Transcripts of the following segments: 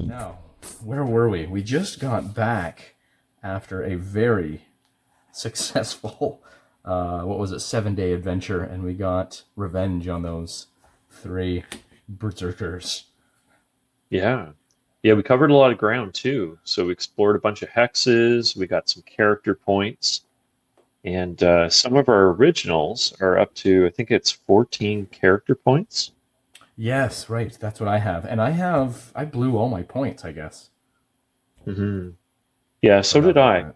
Now, where were we? We just got back after a very successful, what was it, 7-day adventure, and we got revenge on those 3 berserkers. Yeah. Yeah, we covered a lot of ground too. So we explored a bunch of hexes, we got some character points, and some of our originals are up to, I think it's 14 character points. Yes, right. That's what I have, and I blew all my points, I guess. hmm Yeah, so Forgot did about I. that.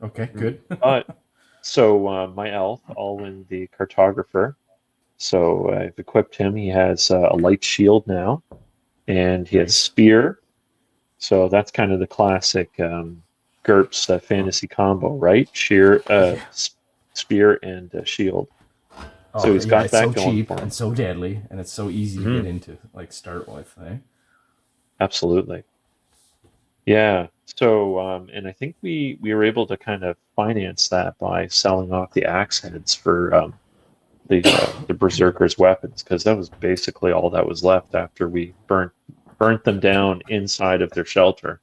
Okay, Mm. good. But so my elf, Alwyn the cartographer, so I've equipped him. He has a light shield now, and he has Nice. spear. So that's kind of the classic GURPS fantasy combo, right? Yeah. Spear and shield. So Oh, he's yeah. got It's so that going cheap for and him. so deadly, and it's so easy to get hmm into, like start with. Eh? Absolutely. Yeah. So, and I think we were able to kind of finance that by selling off the axe heads for the berserkers' weapons, because that was basically all that was left after we burnt them down inside of their shelter.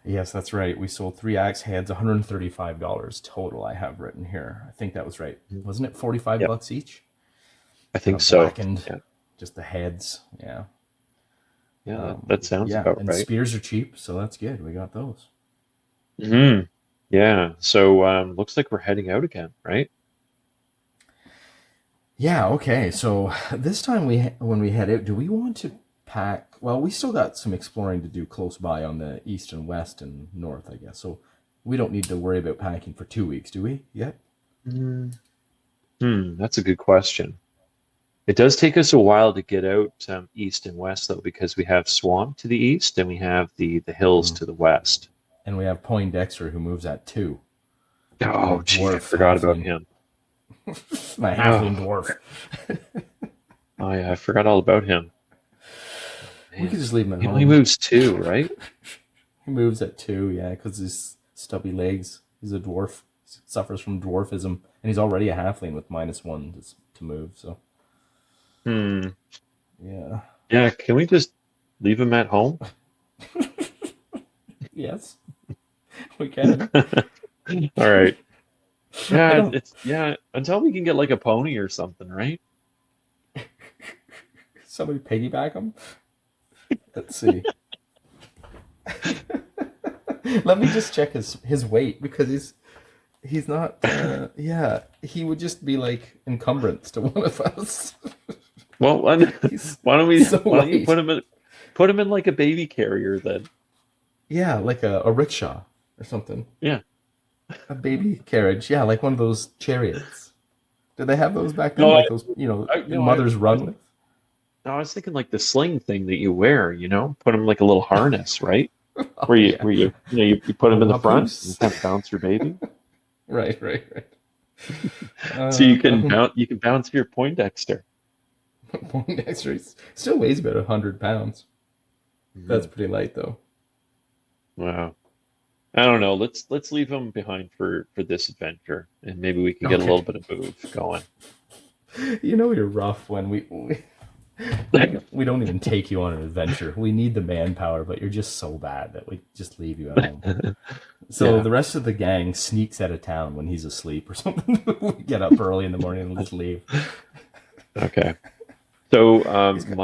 Yes, that's right. We sold 3 axe heads, $135 total. I have written here. I think that was right. Mhm. Wasn't it 45 Yep, bucks each? I Kind think of so. blackened, Yeah, just the heads. Yeah. yeah, that sounds Yeah, about and right. spears are cheap, so that's good. We got those. hmm Yeah. So, looks like we're heading out again, right? Yeah, okay. So this time when we head out, do we want to pack? Well, we still got some exploring to do close by on the east and west and north, I guess. So we don't need to worry about packing for 2 weeks, do we? Yet? Mm, that's a good question. It does take us a while to get out east and west, though, because we have swamp to the east and we have the hills Mm. to the west. And we have Poindexter who moves at 2. My Oh, gee, I dwarf forgot about halfling. him. My halfling Oh, dwarf. I forgot all about him. Oh, We could man. just leave him at He only home. moves two, right? He moves at 2, yeah, because his stubby legs. He's a dwarf. He suffers from dwarfism, and he's already a halfling with -1 to move. So Hmm. yeah, Yeah, can we just leave him at home? yes, we can. All right. I Yeah, don't. yeah, until we can get like a pony or something, right? Somebody piggyback him. Let's see. Let me just check his weight because he's not. Yeah, he would just be like encumbrance to one of us. Well, He's so why don't you light. put him in like a baby carrier then? Yeah, like a rickshaw or something. Yeah. A baby carriage. Yeah, like one of those chariots. Did they have those back then? No, Like those, no, mothers I was run with? no, I was thinking like the sling thing that you wear, put him like a little harness, right? Oh yeah. You put him in Oh, the front and papoose. kind of bounce your baby, Right, right, right. so Um, you can bounce your Poindexter. Poindexter still weighs about 100 pounds. That's Mhm. pretty light though. Wow. I don't know. Let's leave him behind for this adventure, and maybe we can get a little Okay. bit of move going. You're rough when we don't even take you on an adventure. We need the manpower, but you're just so bad that we just leave you at home. So Yeah. the rest of the gang sneaks out of town when he's asleep or something. We get up early in the morning and just leave. Okay. So He's got,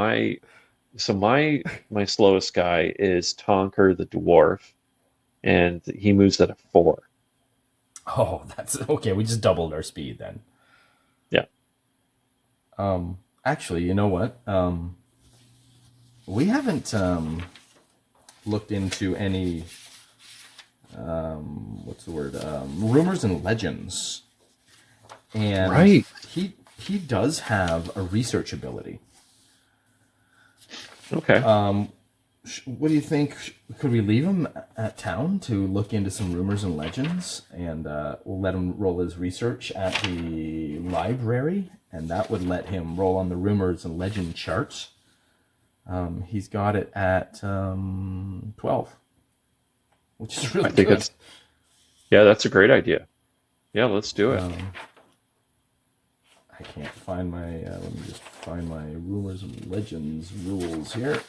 my slowest guy is Tonker the dwarf, and he moves at a 4. oh, that's okay. We just doubled our speed then. Yeah. Actually, you know what? We haven't looked into any what's the word? Rumors and legends, and Right. he does have a research ability. Okay. What do you think? Could we leave him at town to look into some rumors and legends, and we'll let him roll his research at the library, and that would let him roll on the rumors and legend charts. He's got it at 12, which is I really think good. it's yeah, that's a great idea. Yeah, let's do it. Um, I can't find my, let me just find my rumors and legends rules here.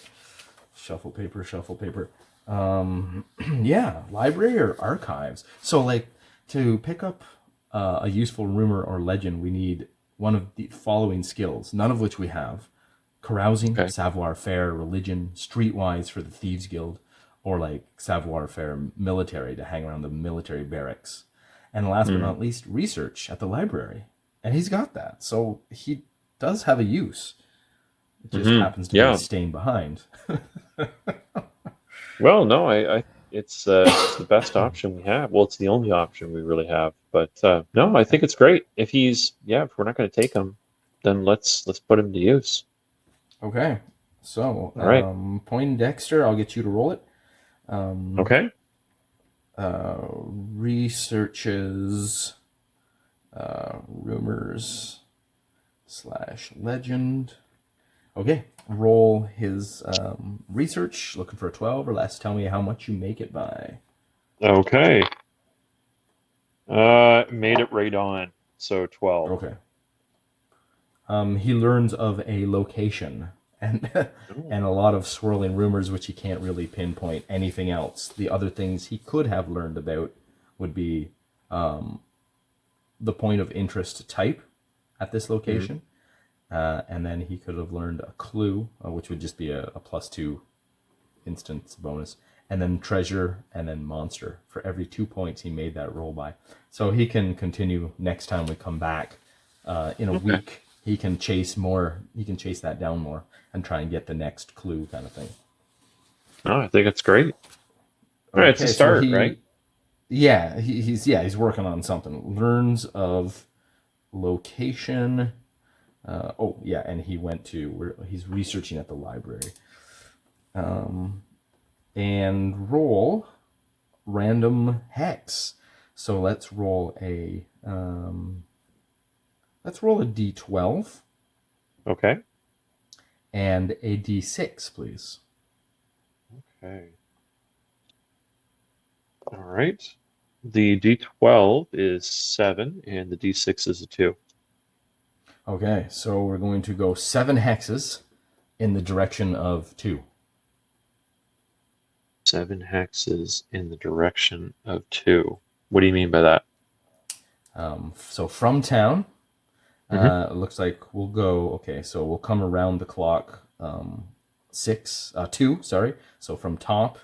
Shuffle paper, shuffle paper. Yeah, library or archives. So like to pick up a useful rumor or legend, we need one of the following skills, none of which we have. Carousing, Okay. savoir-faire, religion, streetwise for the Thieves Guild, or like savoir-faire military to hang around the military barracks. And last but not least, research at the library. And he's got that. So he does have a use. It just happens to be Yeah. staying behind. Well, no, it's the best option we have. Well, it's the only option we really have. But no, I think it's great. If if we're not going to take him, then let's put him to use. Okay. So, All right. Poindexter, I'll get you to roll it. Okay. Researches, rumors / legend. Okay. Roll his research, looking for a 12 or less. Tell me how much you make it by. Okay. Made it right on. So 12. Okay. He learns of a location and and a lot of swirling rumors which he can't really pinpoint anything else. The other things he could have learned about would be the point of interest type at this location. And then he could have learned a clue, which would just be a +2 instance bonus. And then treasure and then monster for every 2 points he made that roll by. So he can continue next time we come back in a week. He can chase more. He can chase that down more and try and get the next clue kind of thing. Oh, I think it's great. All right, it's a start, right? Yeah, he's working on something. Learns of location. And he went to he's researching at the library. And roll random hex. So let's roll a d12. Okay. And a d6, please. Okay. All right. The D12 is 7, and the D6 is a 2. Okay, so we're going to go 7 hexes in the direction of 2. 7 hexes in the direction of 2. What do you mean by that? So from town, it looks like we'll go. Okay, so we'll come around the clock. 2. Sorry. So from top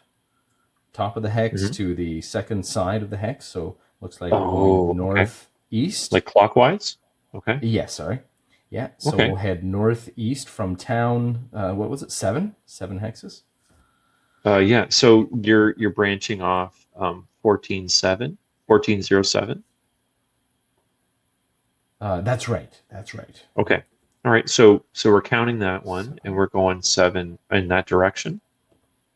of the hex to the second side of the hex. So looks like we'll be northeast. Like clockwise? Okay. Yes, sorry. Yeah. So Okay. we'll head northeast from town. What was it? 7 hexes. Yeah. So you're branching off 1407. That's right. Okay. All right. So we're counting that one, and we're going 7 in that direction.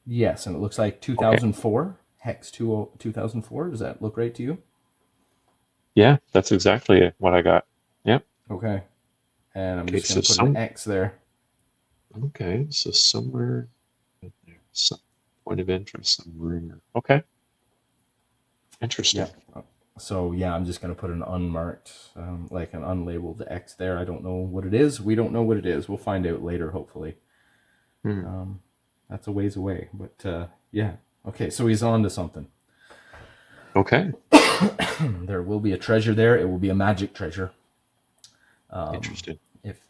Yes, and it looks like 2004 hex 2004. Does that look right to you? Yeah, that's exactly what I got. Yep. Okay. And I'm just going to put an X there. Okay, so somewhere in there, some point of interest, some rumor. Okay. Interesting. Yeah. So yeah, I'm just going to put an unmarked, like an unlabeled X there. I don't know what it is. We don't know what it is. We'll find out later, hopefully. That's a ways away, but yeah. Okay, so he's on to something. Okay. There will be a treasure there. It will be a magic treasure. Interesting.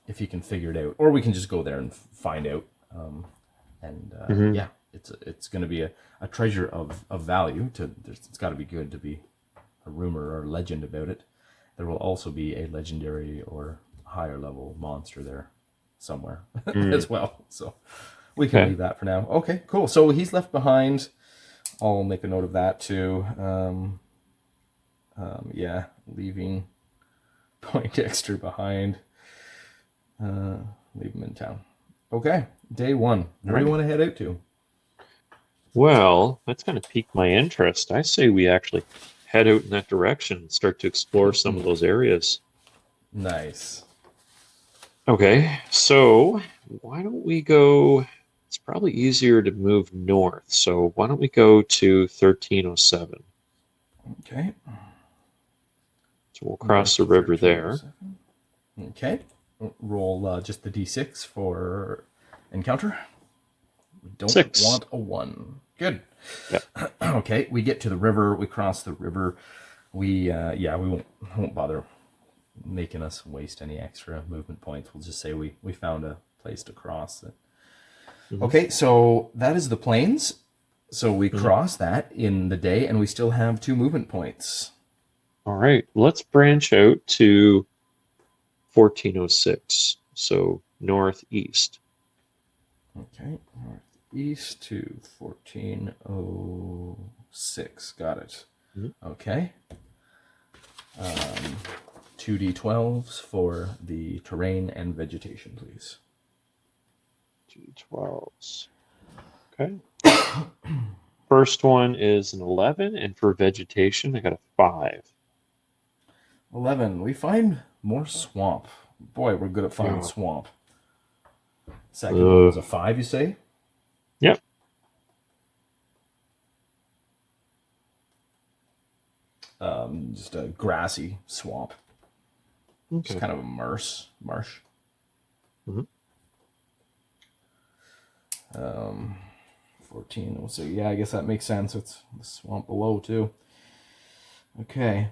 If you can figure it out, or we can just go there and find out. Yeah, it's going to be a treasure of value. It's got to be good to be a rumor or legend about it. There will also be a legendary or higher level monster there somewhere as well. So we can leave that for now. Okay, cool. So he's left behind. I'll make a note of that too. Yeah, leaving Poindexter behind. Leave him in town. Okay, day 1. Where do you want to head out to? Well, that's going to pique my interest. I say we actually head out in that direction and start to explore some of those areas. Nice. Okay, so why don't we go? It's probably easier to move north. So why don't we go to 1307? Okay. So we'll cross the river there. Okay. Roll just the d6 for encounter. We don't 6. want a 1. Good. Yeah. Okay, we get to the river. We cross the river. We won't bother making us waste any extra movement points. We'll just say we found a place to cross it. Mm-hmm. Okay, so that is the plains. So we cross that in the day, and we still have 2 movement points. All right, let's branch out to 1406, so northeast. Okay, northeast to 1406. Got it. Mm-hmm. Okay. 2d12s for the terrain and vegetation, please. 2d12s. Okay. First one is an 11, and for vegetation, I got a 5. 11. We find more swamp. Boy, we're good at finding Yeah. swamp. Second one was a 5, you say? Yep. Just a grassy swamp. Okay. Just kind of a marsh. Mm-hmm. 14. We'll say, yeah, I guess that makes sense. It's the swamp below, too. Okay.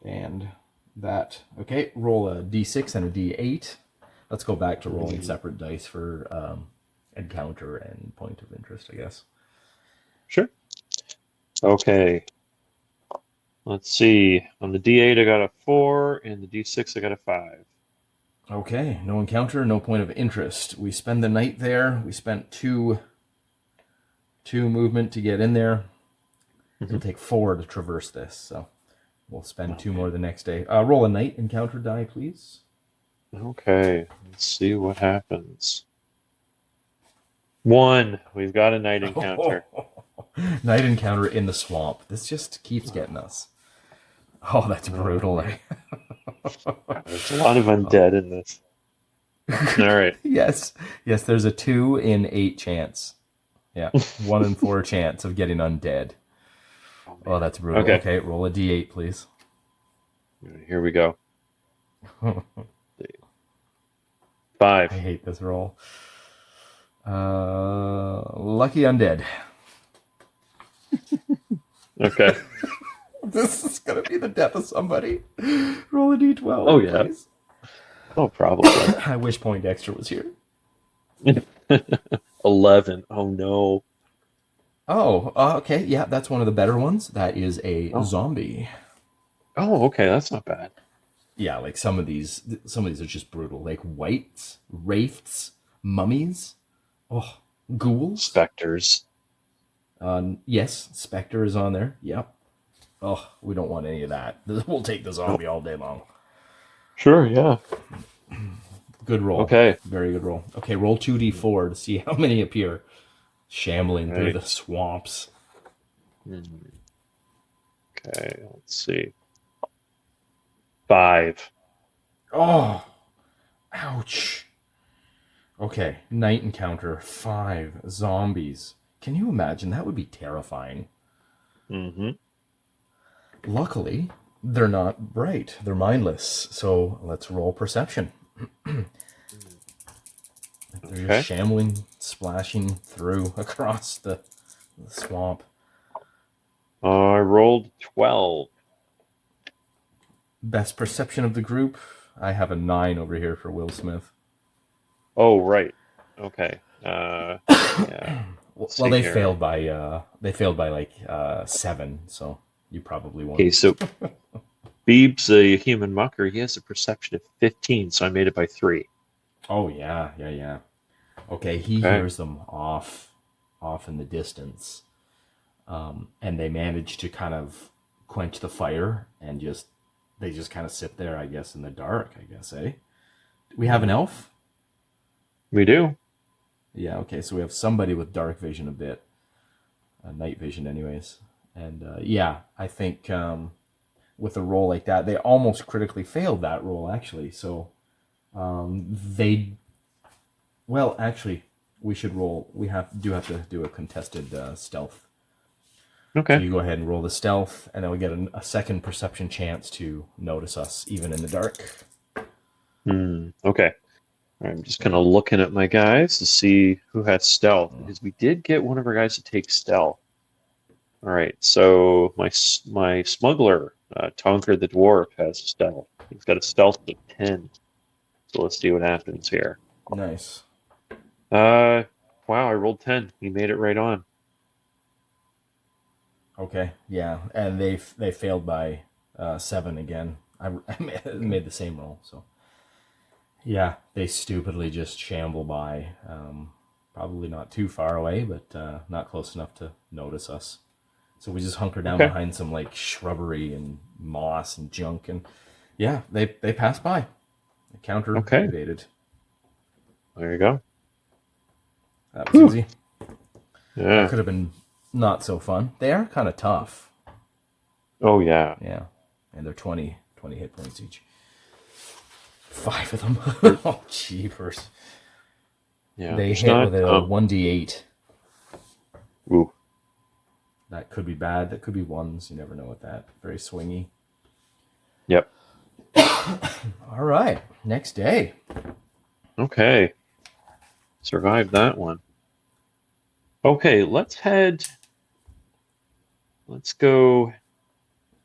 And that. Okay, roll a d6 and a d8. Let's go back to rolling separate dice for encounter and point of interest, I guess. Sure. Okay. Let's see. On the D8, I got a 4, and the D6, I got a 5. Okay, no encounter, no point of interest. We spend the night there. We spent two movement to get in there. It'll take 4 to traverse this, so we'll spend 2 more the next day. Roll a night encounter die, please. Okay, let's see what happens. 1. We've got a night encounter. Night encounter in the swamp. This just keeps getting us. Oh, that's brutal. There's a lot of undead in this. All right. Yes, there's a 2 in 8 chance. Yeah, 1 in 4 chance of getting undead. Oh, that's brutal. Okay, roll a d8, please. Here we go. 5. I hate this roll. Lucky undead. Okay. This is gonna be the death of somebody. Roll a d12. Oh, yeah. Please. Oh, probably. I wish Poindexter was here. 11. Oh, no. Oh, okay. Yeah, that's one of the better ones. That is a zombie. Oh, okay. That's not bad. Yeah, like some of these are just brutal. Like wights, wraiths, mummies, ghouls, Spectres. Yes, Spectre is on there. Yep. Oh, we don't want any of that. We'll take the zombie all day long. Sure, yeah. Good roll. Okay. Very good roll. Okay, roll 2d4 to see how many appear shambling through the swamps. Okay, let's see. 5. Oh, ouch. Okay, night encounter, 5 zombies. Can you imagine? That would be terrifying. Mm-hmm. Luckily, they're not bright. They're mindless. So let's roll perception. They're just shambling, splashing through across the swamp. I rolled 12. Best perception of the group. I have a 9 over here for Will Smith. Oh, right. Okay. Yeah. Well, they failed by like 7, so you probably won't. Okay, so Beeb's a human mucker. He has a perception of 15, so I made it by 3. Oh yeah. Okay, he hears them off in the distance, and they manage to kind of quench the fire and they just kind of sit there, I guess, in the dark. I guess, eh? We have an elf. We do. Yeah. Okay, so we have somebody with dark vision a bit, night vision, anyways, and yeah, I think with a roll like that, they almost critically failed that roll actually. So actually, we should roll. We have to do a contested stealth Okay. So you go ahead and roll the stealth, and then we get a second perception chance to notice us, even in the dark. Okay. I'm just kind of looking at my guys to see who has stealth, because we did get one of our guys to take stealth. All right, so my smuggler, Tonker the dwarf, has stealth. He's got a stealth of 10. So let's see what happens here. Nice. Wow, I rolled 10. He made it right on. Okay, yeah, and they failed by 7 again. I made the same roll, so yeah, they stupidly just shamble by. Probably not too far away, but not close enough to notice us. So we just hunker down Okay. behind some like shrubbery and moss and junk, and yeah, they pass by. The counter Okay. evaded. There you go. That was easy. Yeah. That could have been not so fun. They are kind of tough. Oh, yeah. Yeah, and they're 20 hit points each. 5 of them. Oh, jeepers. Yeah. They There's hit not, with a 1d8. Ooh. That could be bad. That could be ones. You never know with that. Very swingy. Yep. All right. Next day. Okay. Survived that one. Okay, let's go.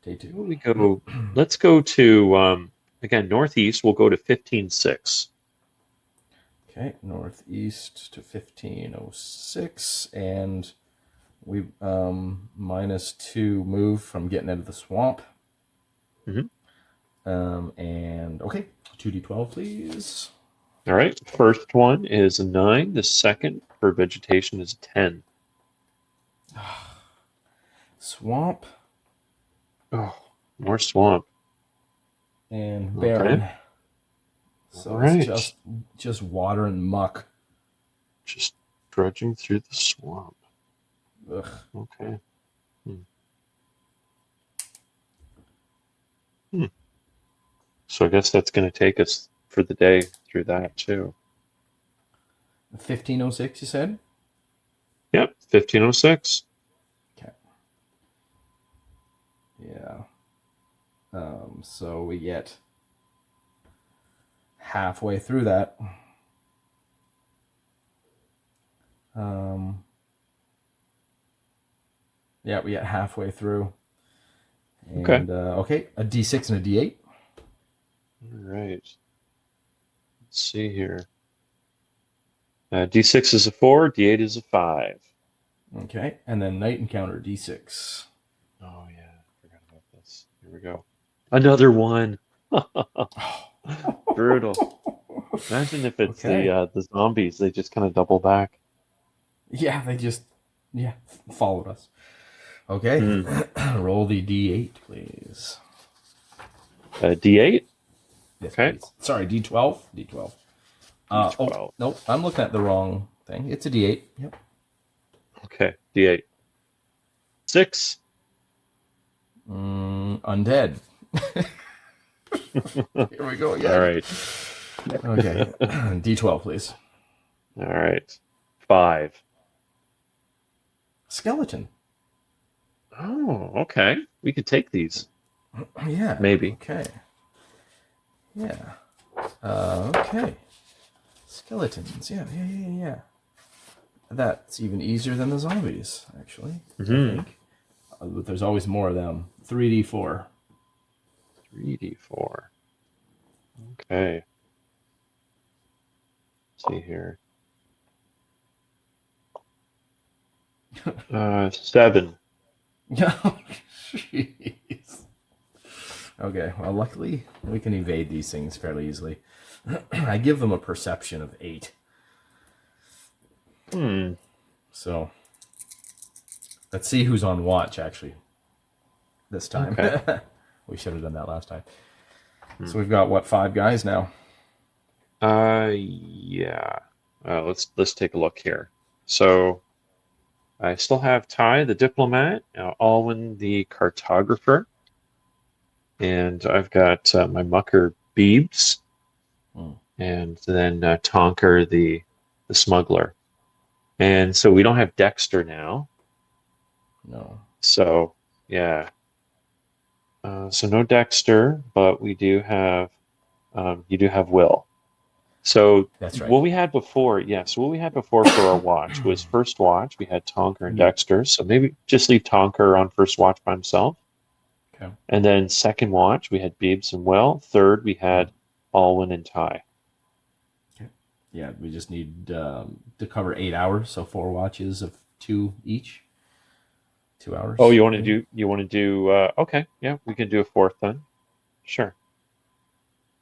Day Where 2. do we go? Let's go to, again, northeast. We'll go to 15-6. Okay, northeast to 1506, and we -2 move from getting out of the swamp. Mhm. And okay, 2d12, please. All right. First one is a 9. The second for vegetation is a 10. Swamp Oh, more swamp. and barren. Okay. So All right. it's just water and muck. Just trudging through the swamp. Ugh. Okay. So I guess that's going to take us for the day through that too. 1506, you said? Yep, 1506. Okay. Yeah. So we get halfway through that. Yeah, we get halfway through. And, okay, a d6 and a d8. All right. Let's see here. D6 is a 4, D8 is a 5. Okay, and then night encounter d6. Oh, yeah. I forgot about this. Here we go. Another one. Brutal. Imagine if it's Okay. the zombies. They just kind of double back. Yeah, they just followed us. Okay, roll the d8, please. D8? Yes, Okay. please. Sorry, d12. D12. D12. Oh, nope, I'm looking at the wrong thing. It's a d8. Yep. Okay, D8. 6. Undead. Here we go again. All right. Okay, d12, please. All right. 5. Skeleton. Oh, okay. We could take these. Yeah. Maybe. Okay. Yeah. Okay. Skeletons. Yeah. That's even easier than the zombies, actually. I think. But there's always more of them. 3d4. 3d4. Okay. Let's see here. 7. Jeez. Okay, well, luckily we can evade these things fairly easily. I give them a perception of 8. So let's see who's on watch, actually, this time. Okay. We should have done that last time. So we've got, what, 5 guys now? Yeah. Let's take a look here. So I still have Ty, the diplomat, Alwyn, the cartographer, and I've got my mucker, Beebs, and then Tonker, the smuggler. And so we don't have Dexter now. No. So yeah. So no Dexter, but we do have you do have Will. So That's right. what we had before, yeah. So what we had before for our watch was first watch. We had Tonker and Dexter. So maybe just leave Tonker on first watch by himself. Okay. And then second watch, we had Beebs and Will. Third, we had Alwyn and Ty. Okay. Yeah, we just need to cover 8 hours, so 4 watches of 2 each. 2 hours. Oh, Maybe. you want to do okay, yeah, we can do a fourth then. Sure.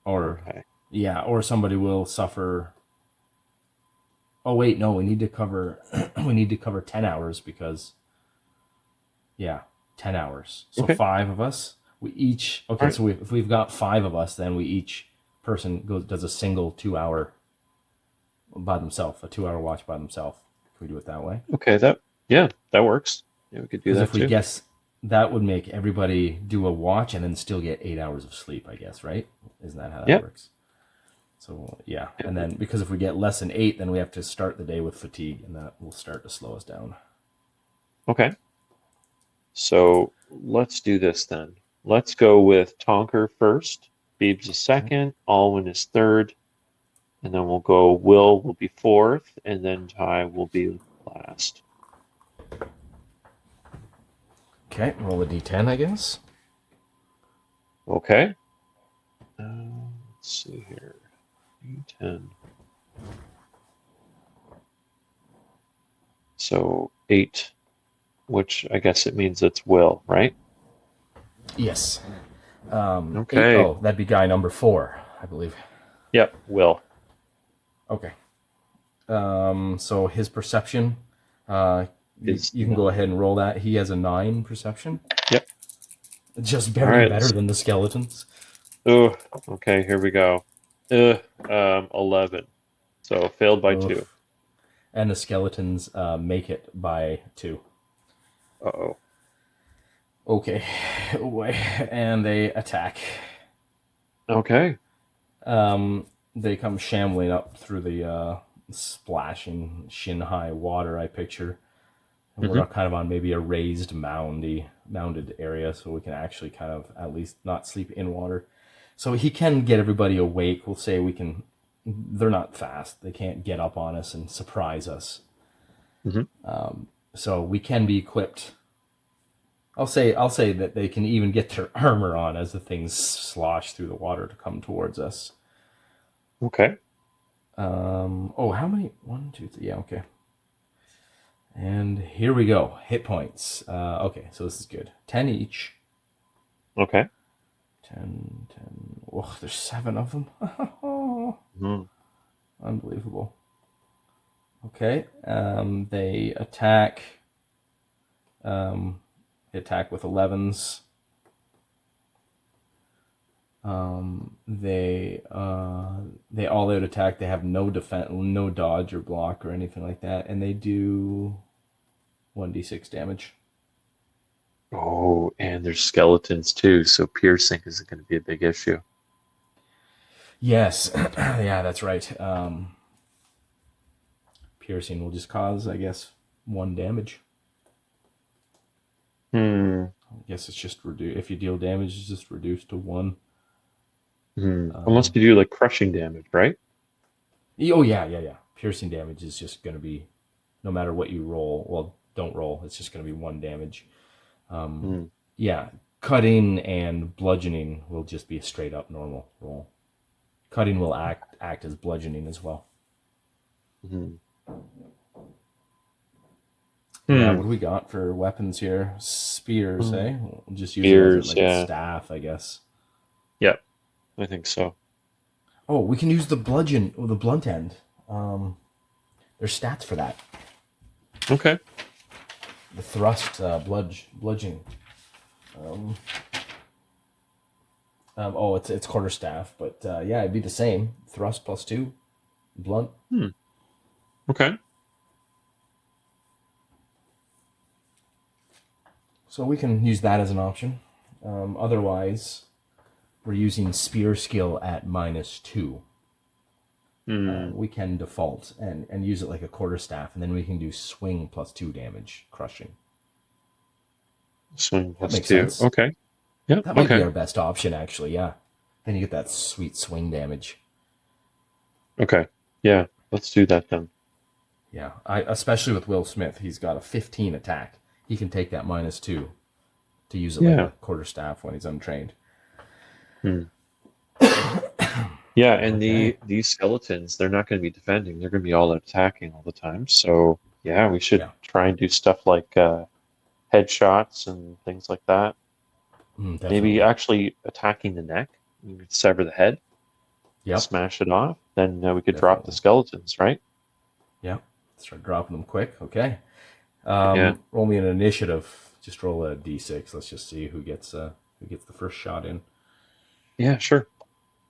Or Okay. yeah, or somebody will suffer. Oh wait, no, we need to cover we need to cover 10 hours because yeah, 10 hours. So Okay. 5 of us. We each All okay. right. So if we've got 5 of us, then we each person does a single 2 hour by themselves, a 2 hour watch by themselves. Can we do it that way? Okay, that yeah, that works. Yeah, we could do Because that if we too. guess, that would make everybody do a watch and then still get 8 hours of sleep, I guess, right? Isn't that how that Yeah. works? So yeah, and Yeah. then because if we get less than 8, then we have to start the day with fatigue, and that will start to slow us down. Okay. So let's do this then. Let's go with Tonker first, Beebs is Okay. second, Alwyn is third, and then we'll go Will will be fourth, and then Ty will be last. Okay, roll a d10, I guess. Okay. Let's see here. 10. So 8, which I guess it means it's Will, right? Yes. 8. Okay. Oh, that'd be guy number 4, I believe. Yep, Will. Okay. So his perception, uh, Is you can go 9. ahead and roll that. He has a 9 perception, Yep. just All barely right. better than the skeletons. Oh, okay, here we go. 11. So failed by 2. Oof. And the skeletons make it by 2. Uh-oh. Okay, and they attack. Okay. They come shambling up through the splashing shin-high water, I picture. And Hmm. we're kind of on maybe a raised mounded area, so we can actually kind of at least not sleep in water. So he can get everybody awake. We'll say we can. They're not fast. They can't get up on us and surprise us. Hmm. So we can be equipped. I'll say that they can even get their armor on as the things slosh through the water to come towards us. Okay. Oh, how many? 1, 2, 3. Yeah, okay. And here we go. Hit points. Okay, so this is good. 10 each. Okay. 10, 10. Oh, there's 7 of them. Hmm. Unbelievable. Okay. They attack. They attack with 11s. They all out attack. They have no defense, no dodge or block or anything like that, and they do 1d6 damage. Oh, and there's skeletons too, so piercing is going to be a big issue. Yes, yeah, that's right. Piercing will just cause, I guess, 1 damage. Hmm. I guess it's just reduced. If you deal damage, it's just reduced to 1. Hmm. Unless you do like crushing damage, right? Oh yeah, yeah, yeah. Piercing damage is just going to be, no matter what you roll. Well, don't roll. It's just going to be 1 damage. Hmm. Yeah, cutting and bludgeoning will just be a straight up normal roll. Cutting will act as bludgeoning as well. Hmm. Yeah, Hmm. what do we got for weapons here? Spears, Hmm. eh? We'll just use it as Ears, like a yeah. staff, I guess. Yep, I think so. Oh, we can use the bludgeon or the blunt end. Um, there's stats for that. Okay. The thrust, bludgeoning. Um, oh, it's quarterstaff, but yeah, it'd be the same. Thrust +2, blunt. Hmm. Okay. So we can use that as an option. Otherwise, we're using spear skill at -2. Hmm. We can default and use it like a quarterstaff, and then we can do swing +2 damage, crushing. Swing That plus makes 2. sense. Okay. Yep. That might be Okay. our best option, actually. Yeah. Then you get that sweet swing damage. Okay. Yeah. Let's do that then. Yeah, especially with Will Smith, he's got a 15 attack. He can take that -2 to use it like Yeah. a quarterstaff when he's untrained. Hmm. Yeah, and Okay. these skeletons, they're not going to be defending. They're going to be all attacking all the time. So yeah, we should Yeah. try and do stuff like headshots and things like that. Maybe Definitely. actually attacking the neck. We could sever the head, Yep. smash it off. Then we could drop the Definitely. skeletons, right? Yep. Start dropping them quick. Okay. Yeah. Roll me an initiative. Just roll a d6. Let's just see who gets the first shot in. Yeah, sure.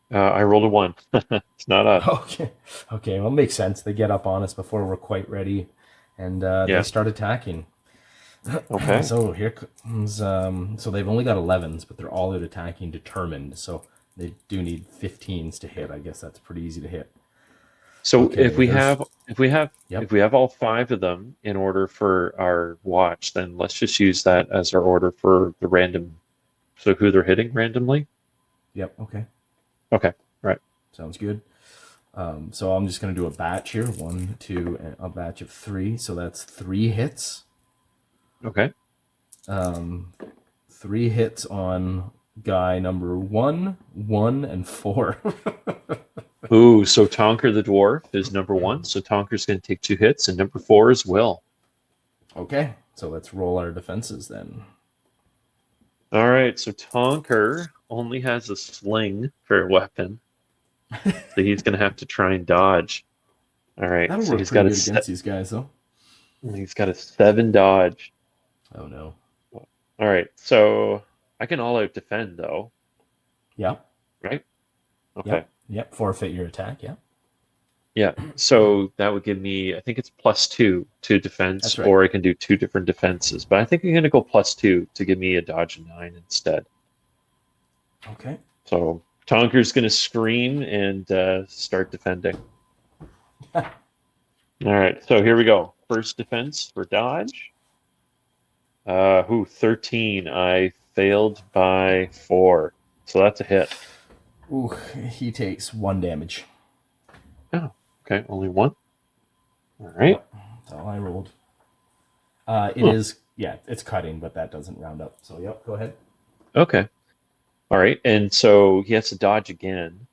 I rolled a 1. It's not up. Okay. Okay. Well, it makes sense. They get up on us before we're quite ready, and they Yeah. start attacking. Okay. So here comes. So they've only got 11s, but they're all out attacking determined. So they do need 15s to hit. I guess that's pretty easy to hit. So Okay, there's. if Yep. we have all 5 of them in order for our watch, then let's just use that as our order for the random. So who they're hitting randomly? Yep. Okay. Okay. Right. Sounds good. So I'm just gonna do a batch here. One, two, and a batch of three. So that's 3 hits. Okay. 3 hits on guy number 1, 1, and 4. Ooh, so Tonker the dwarf is number 1. So Tonker's going to take 2 hits, and number 4 is Will. Okay. So let's roll our defenses then. All right. So Tonker only has a sling for a weapon, so he's going to have to try and dodge. All right. That'll So work pretty good against these guys, though. he's got a 7 dodge. Oh no. All right. So I can all out defend though, Yep. right? Okay. Yep. Yep. Forfeit your attack. Yep. Yeah. So that would give me, I think it's +2 to defense, That's right. or I can do 2 different defenses. But I think I'm going to go +2 to give me a dodge 9 instead. Okay. So Tonker's going to scream and start defending. All right. So here we go. First defense for dodge. 13. I failed by 4. So that's a hit. Ooh, he takes 1 damage. Oh, okay. Only 1. All right. Yep. That's all I rolled. It Huh. is, yeah, it's cutting, but that doesn't round up. So, yep, go ahead. Okay. All right. And so he has to dodge again.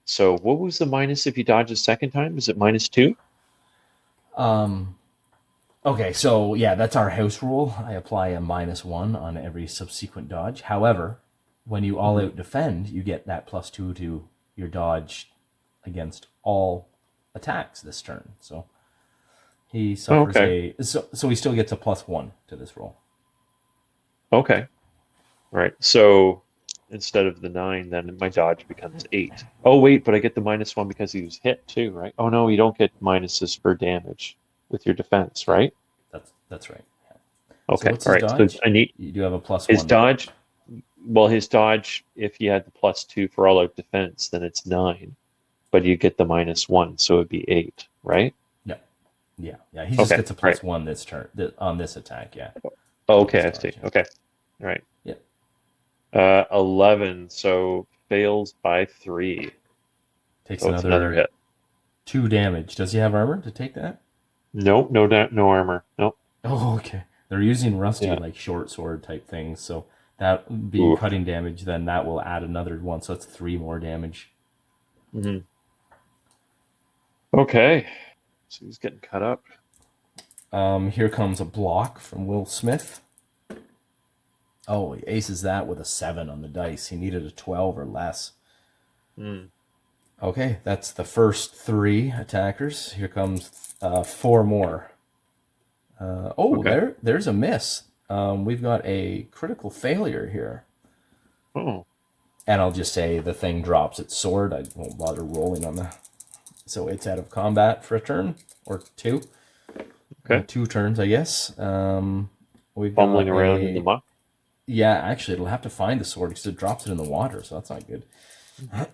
So what was the minus if he dodged a second time? Is it -2? Um, okay, so yeah, that's our house rule. I apply a -1 on every subsequent dodge. However, when you all Mhm. out defend, you get that +2 to your dodge against all attacks this turn. So he Oh, suffers okay. so he still gets a +1 to this roll. Okay. All right. So instead of the 9, then my dodge becomes 8. Oh, wait, but I get the -1 because he was hit too, right? Oh, no, you don't get minuses for damage with your defense, Yeah, right? that's right. Yeah. So Okay. what's All his right. So dodge? I need You do have a his +1. dodge. Well, his dodge, if you had the +2 for all out defense, then it's 9, but you get the -1, so it'd be 8, right? Yeah, yeah. He just Okay. gets a All right. +1 this turn on this attack. Yeah, Oh, on okay. this I see. dodge. Yeah. Okay. All right. Yeah. 11, so fails by 3. Takes So it's another another hit. 2 damage. Does he have armor to take that? Nope, no armor. Nope. Oh, okay. They're using rusty Yeah. like short sword type things, so that being Oof. cutting damage, then that will add another one, so it's 3 more damage. Hmm. Okay. So he's getting cut up. Here comes a block from Will Smith. Oh, he aces that with a 7 on the dice. He needed a 12 or less. Mm. Okay, that's the first 3 attackers. Here comes 4 more. Okay. There's a miss. We've got a critical failure here. Oh. And I'll just say the thing drops its sword. I won't bother rolling on the. So it's out of combat for a turn or 2. Okay. 2 turns, I guess. We've Fumbling got around in the a. muck. Yeah, actually, it'll have to find the sword because it drops it in the water, so that's not good.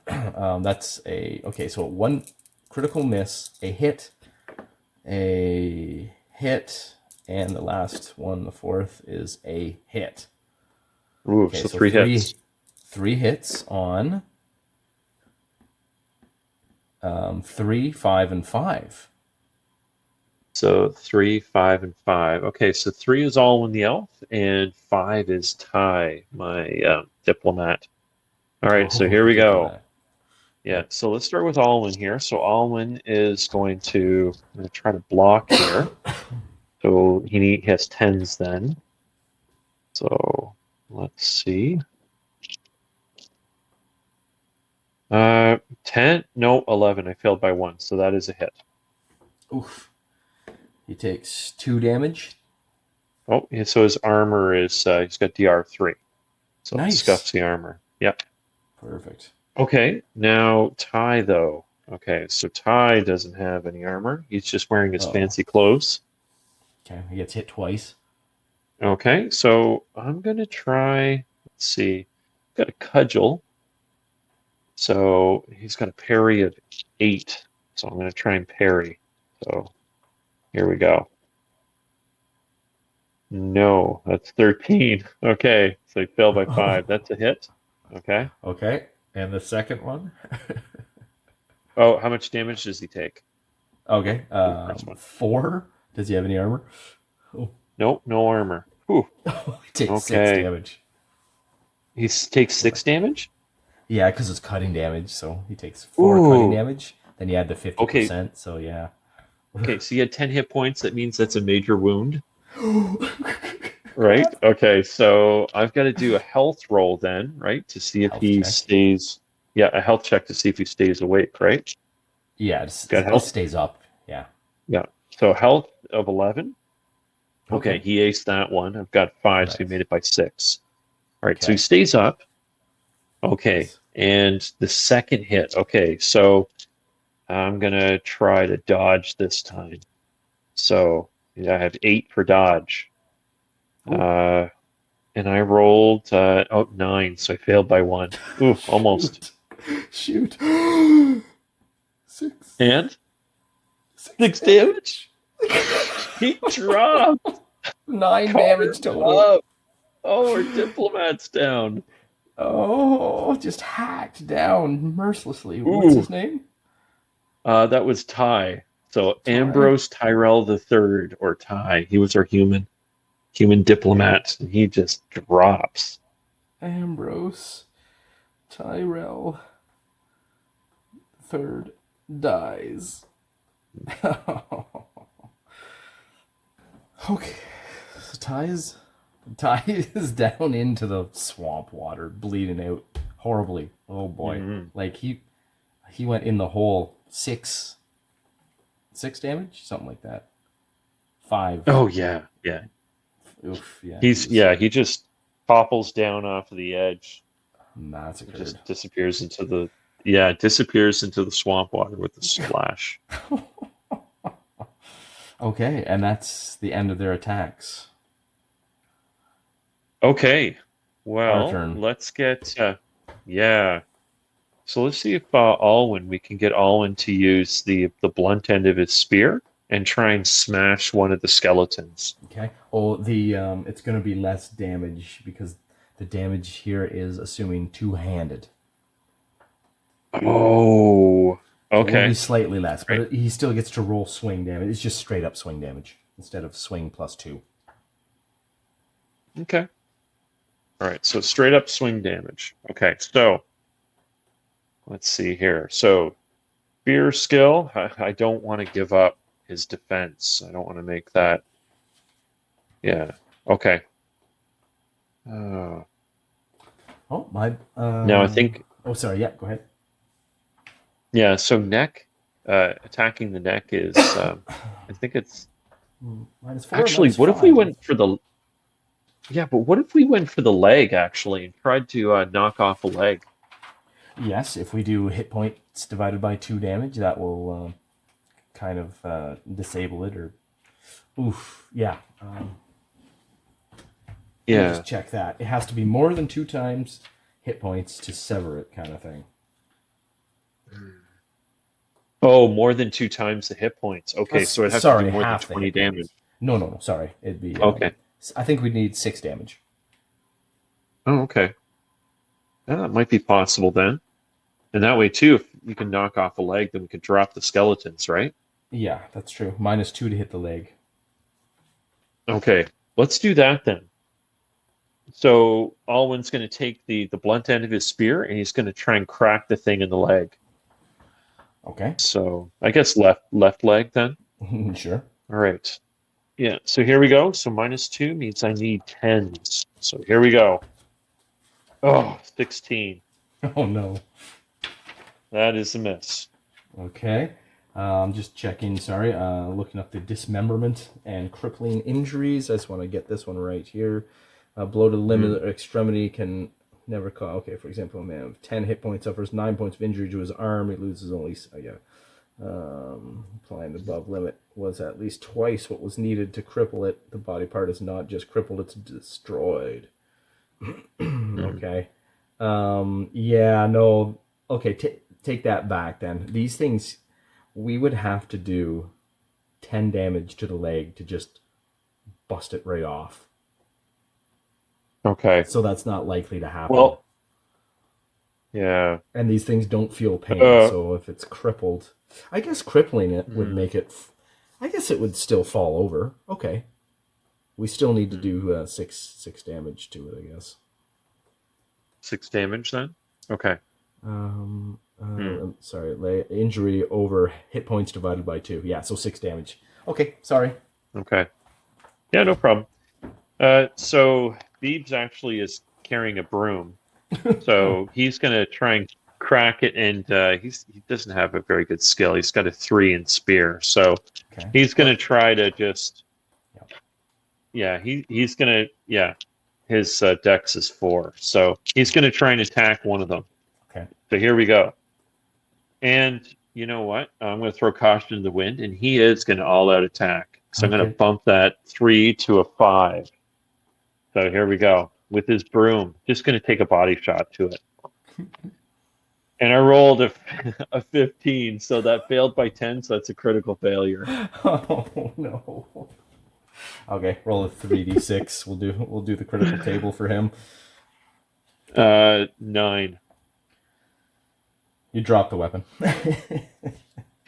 That's a. Okay, so 1 critical miss, a hit, And the last one, the fourth, is a hit. Ooh, Okay, so so three hits. 3 hits on 3, 5, and 5. So 3, 5, and 5. Okay, so 3 is Alwyn the elf, and 5 is Ty, my diplomat. All right, so here we go. Diplomat. Yeah, so let's start with Alwyn here. So Alwyn is going to, I'm going to try to block here. So he has 10s then. So let's see. 10, no, 11. I failed by 1, so that is a hit. Oof. He takes 2 damage. Oh, yeah, so his armor is, he's got DR3. So it scuffs Nice. the armor. Yep. Perfect. Okay, now Ty, though. Okay, so Ty doesn't have any armor. He's just wearing his Oh. fancy clothes. Okay, he gets hit twice. Okay, so I'm going to try, let's see, got a cudgel. So he's got a parry of 8. So I'm going to try and parry. So here we go. No, that's 13. Okay, so he failed by 5. That's a hit. Okay. Okay, and the second one? Oh, how much damage does he take? Okay, First one. 4. Does he have any armor? Oh. Nope, no armor. Whew. He takes 6 Okay. damage. He takes 6 damage? Yeah, because it's cutting damage, so he takes 4 cutting Ooh. damage. Then you add the 50%, Okay. so yeah. Okay, so you had 10 hit points. That means that's a major wound, right? Okay, so I've got to do a health roll then, right? To see if Health he check. stays. Yeah, a health check to see if he stays awake, right? Yeah, Got it health? stays up. Yeah. Yeah. So health of 11. Okay, Okay. he aced that one. I've got 5, so he Nice. made it by 6. All right, so he Okay. stays up. Okay, Nice. and the second hit. Okay, so I'm gonna try to dodge this time. So yeah, I have 8 for dodge. Ooh. And I rolled 9, so I failed by 1. Ooh, almost. Shoot. 6. And 6 damage. damage. He dropped. 9 Carter damage total. dropped. Oh, our diplomat's down. Oh, just hacked down mercilessly. What's Ooh, his name? that was Ty. So Ty. Ambrose Tyrell the Third, or Ty. He was our human diplomat, and he just drops. Ambrose Tyrell Third dies. Okay, so Ty is down into the swamp water, bleeding out horribly. Oh boy, like he went in the hole. 6 damage, something like that. 5. Oh yeah, yeah. Oof, yeah. He just topples down off of the edge. Massacred. Just disappears into the swamp water with a splash. Okay, and that's the end of their attacks. Okay, Our well, turn. let's get yeah. So let's see if Alwyn, we can get Alwyn to use the blunt end of his spear and try and smash one of the skeletons. Okay. Oh, the it's going to be less damage because the damage here is assuming two-handed. Oh, So it will be okay. slightly less, Right. but he still gets to roll swing damage. It's just straight up swing damage instead of swing plus 2. Okay. All right. So straight up swing damage. Okay. So let's see here. So spear skill. I don't want to give up his defense. I don't want to make that. Yeah. Okay. Oh, my. Now I think. Oh, sorry. Yeah, go ahead. Yeah. So neck. Attacking the neck is. I think it's. -4, Actually, what if we -5. went for the? Yeah, but what if we went for the leg actually and tried to knock off a leg? Yes, if we do hit points divided by 2 damage, that will kind of disable it. Or, oof, yeah. Yeah. Just check that. It has to be more than 2 times hit points to sever it, kind of thing. Oh, more than 2 times the hit points. Okay, so it has to do more than half the 20 hit damage. points. No. Sorry, it'd be. Okay. I think we'd need 6 damage. Oh, okay. Yeah, that might be possible then. And that way too, if you can knock off a leg, then we can drop the skeletons, right? Yeah, that's true. -2 to hit the leg. Okay, let's do that then. So Alwyn's going to take the blunt end of his spear and he's going to try and crack the thing in the leg. Okay. So I guess left leg then. Sure. All right. Yeah. So here we go. So -2 means I need 10s. So here we go. Oh, 16. Oh no. That is a miss. Okay. Just checking. Sorry. Looking up the dismemberment and crippling injuries. I just want to get this one right here. Blow to the limb or extremity can never cause. Okay, for example, a man of 10 hit points suffers 9 points of injury to his arm. He loses only. Applying the above limit was at least twice what was needed to cripple it. The body part is not just crippled; it's destroyed. Okay. Yeah. No. Okay. Take that back then. These things, we would have to do 10 damage to the leg to just bust it right off. Okay. So that's not likely to happen. Well, yeah. And these things don't feel pain. So if it's crippled, I guess crippling it would make it. I guess it would still fall over. Okay. We still need to do 6 damage to it, I guess. 6 damage then? Okay. Sorry, injury over hit points divided by 2. Yeah, so 6 damage. Okay, sorry. Okay. Yeah, no problem. So Beebs actually is carrying a broom. So he's going to try and crack it, and he doesn't have a very good skill. He's got a 3 in spear. So he's going to try to just... Yeah, he's going to... Yeah, his dex is 4. So he's going to try and attack one of them. Okay. So here we go. And you know what? I'm going to throw caution to the wind, and he is going to all-out attack. So I'm going to bump that 3 to a 5. So here we go. With his broom, just going to take a body shot to it. And I rolled a 15, so that failed by 10, so that's a critical failure. Oh no. Okay, roll a 3d6. We'll do the critical table for him. 9. You drop the weapon.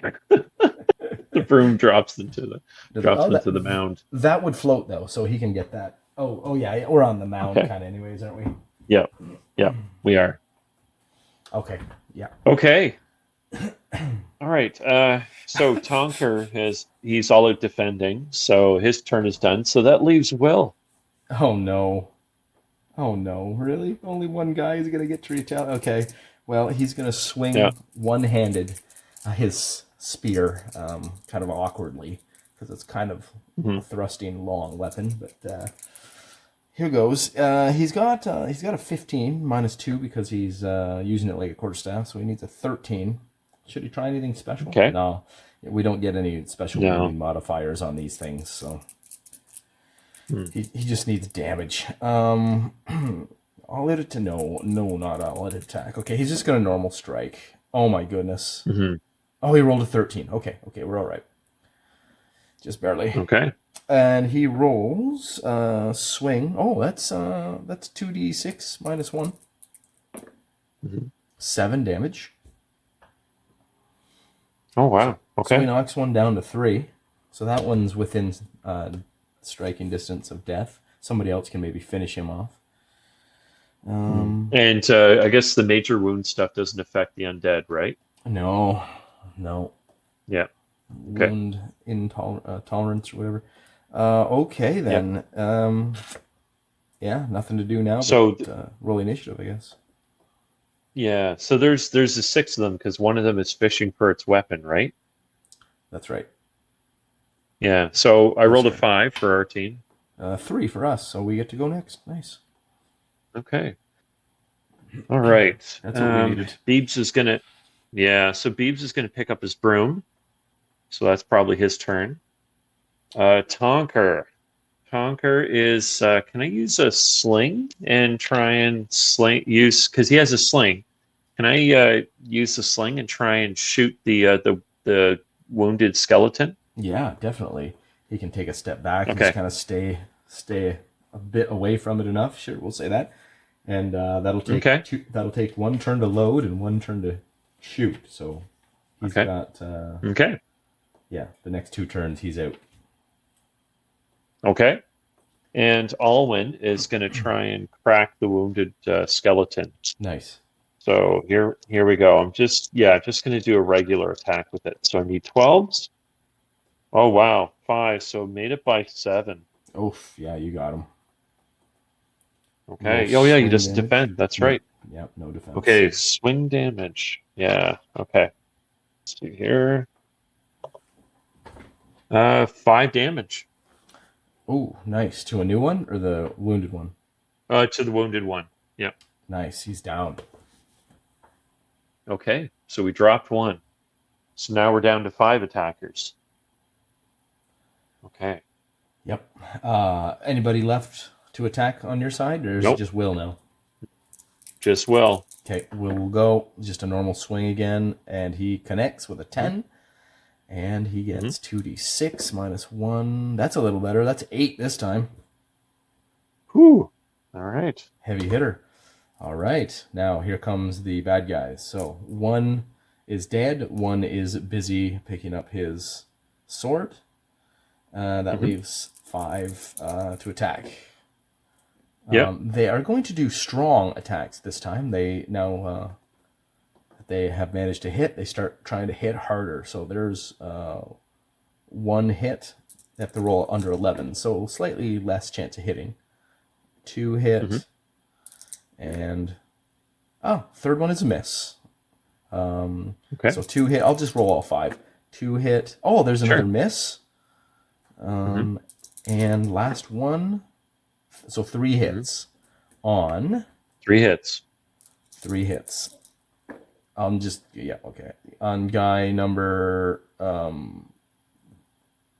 The broom drops into the mound. That would float though, so he can get that. Oh yeah, we're on the mound kind of anyways, aren't we? Yeah, we are. Okay, yeah. Okay. All right. So Tonker he's all out defending, so his turn is done. So that leaves Will. Oh no, really? Only one guy is gonna get to retaliate. Okay, well he's gonna swing one-handed his spear, kind of awkwardly because it's kind of a thrusting long weapon, but. Here goes. He's got a 15 -2 because he's using it like a quarterstaff, so he needs a 13. Should he try anything special? Okay. No, we don't get any special modifiers on these things, so he just needs damage. All hit it to not all hit attack. Okay, he's just gonna normal strike. Oh my goodness. Oh, he rolled a 13. Okay, we're all right. Just barely. Okay. And he rolls swing. Oh, that's 2d6 -1. 7 damage. Oh wow. Okay. So he knocks one down to 3. So that one's within striking distance of death. Somebody else can maybe finish him off. And I guess the major wound stuff doesn't affect the undead, right? No. Yeah. Okay. Wound intolerance or whatever. Okay then. Nothing to do now. So but, roll initiative, I guess. Yeah. So there's the 6 of them because one of them is fishing for its weapon, right? That's right. Yeah. So I rolled a 5 for our team. 3 for us, so we get to go next. Nice. Okay. All right. That's what we needed. Beebs is gonna. Yeah. So Beebs is gonna pick up his broom. So that's probably his turn. Tonker is, can I use a sling and try and because he has a sling. Can I use the sling and try and shoot the wounded skeleton? Yeah, definitely. he can take a step back and Okay. just kind of stay a bit away from it enough. Sure, we'll say that. And that'll Okay. take one turn to load and one turn to shoot. So he's Okay. got Okay. the next 2 turns he's out. Okay. And Alwyn is going to try and crack the wounded skeleton. Nice. So here we go. I'm just going to do a regular attack with it. So I need 12s. Oh wow, 5. So made it by 7. Oof, yeah, you got him. Okay. No Oh yeah, you swing just damage. defend. That's No, right. yep, no defense. Okay, swing damage. Yeah. Okay. Let's see here. 5 damage. Oh, nice. To a new one or the wounded one? To the wounded one. Yeah. Nice. He's down. Okay. So we dropped 1. So now we're down to 5 attackers. Okay. Yep. Anybody left to attack on your side, or is it Nope. just Will now? Just Will. Okay, Will will go. Just a normal swing again, and he connects with a 10. And he gets 2d6 minus 1. That's a little better. That's 8 this time. Whew. All right. Heavy hitter. All right. Now here comes the bad guys. So 1 is dead. 1 is busy picking up his sword. That leaves 5 to attack. Yeah. They are going to do strong attacks this time. They now they have managed to hit. They start trying to hit harder. So there's 1 hit. They have to roll under 11, so slightly less chance of hitting. 2 hit, and third one is a miss. Okay. So 2 hit. I'll just roll all 5. 2 hit. Oh, there's another miss. And last one. So 3 hits on 3 hits. 3 hits. Okay. On guy number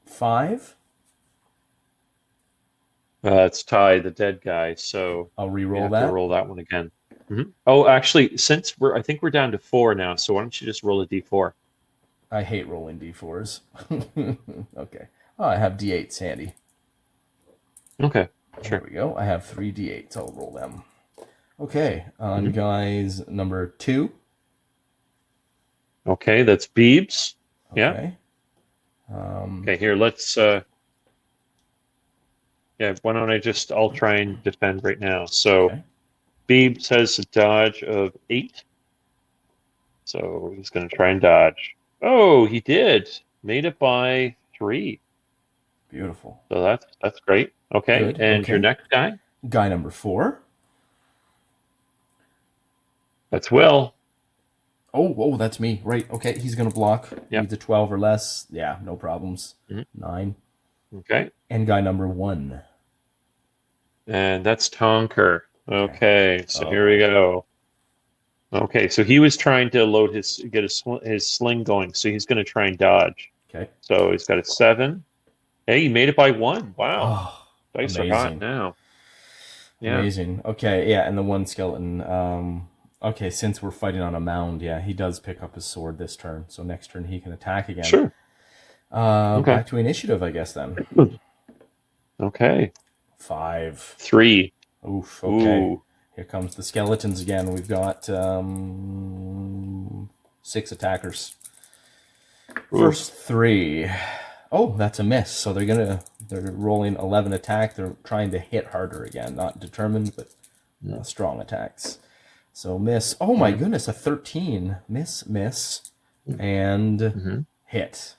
5. It's Ty, the dead guy. So I'll we re-roll have that. to roll that one again. Oh, actually, since I think we're down to 4 now. So why don't you just roll a d4? I hate rolling d4s. Okay. Oh, I have d8s handy. Okay. Sure. There we go. I have 3 d8s. I'll roll them. Okay. On guys number 2. Okay, that's Beebs. Yeah. Okay. Okay, here, let's why don't I'll try and defend right now. So Okay. Beebs has a dodge of 8. So he's gonna try and dodge. Oh, he did. Made it by 3. Beautiful. So that's great. Okay. Good. And Okay. your next guy? Guy number 4. That's Will. Oh, that's me. Right. Okay. He's going to block. Yep. Needs a 12 or less. Yeah, no problems. 9. Okay. And guy number 1. And that's Tonker. Okay, so here we go. Okay, so he was trying to get his sling going, so he's going to try and dodge. Okay. So he's got a 7. Hey, he made it by 1. Wow. Oh, Dice amazing. are hot now. Yeah. Amazing. Okay, yeah, and the 1 skeleton. Okay, since we're fighting on a mound, yeah, he does pick up his sword this turn. So next turn he can attack again. Sure. Okay. Back to initiative, I guess, then. Okay. 5. 3. Oof, okay. Ooh. Here comes the skeletons again. We've got 6 attackers. Oof. First 3. Oh, that's a miss. So they're rolling 11 attack. They're trying to hit harder again. Not determined, but strong attacks. So miss. Oh my goodness, a 13. Miss, and hit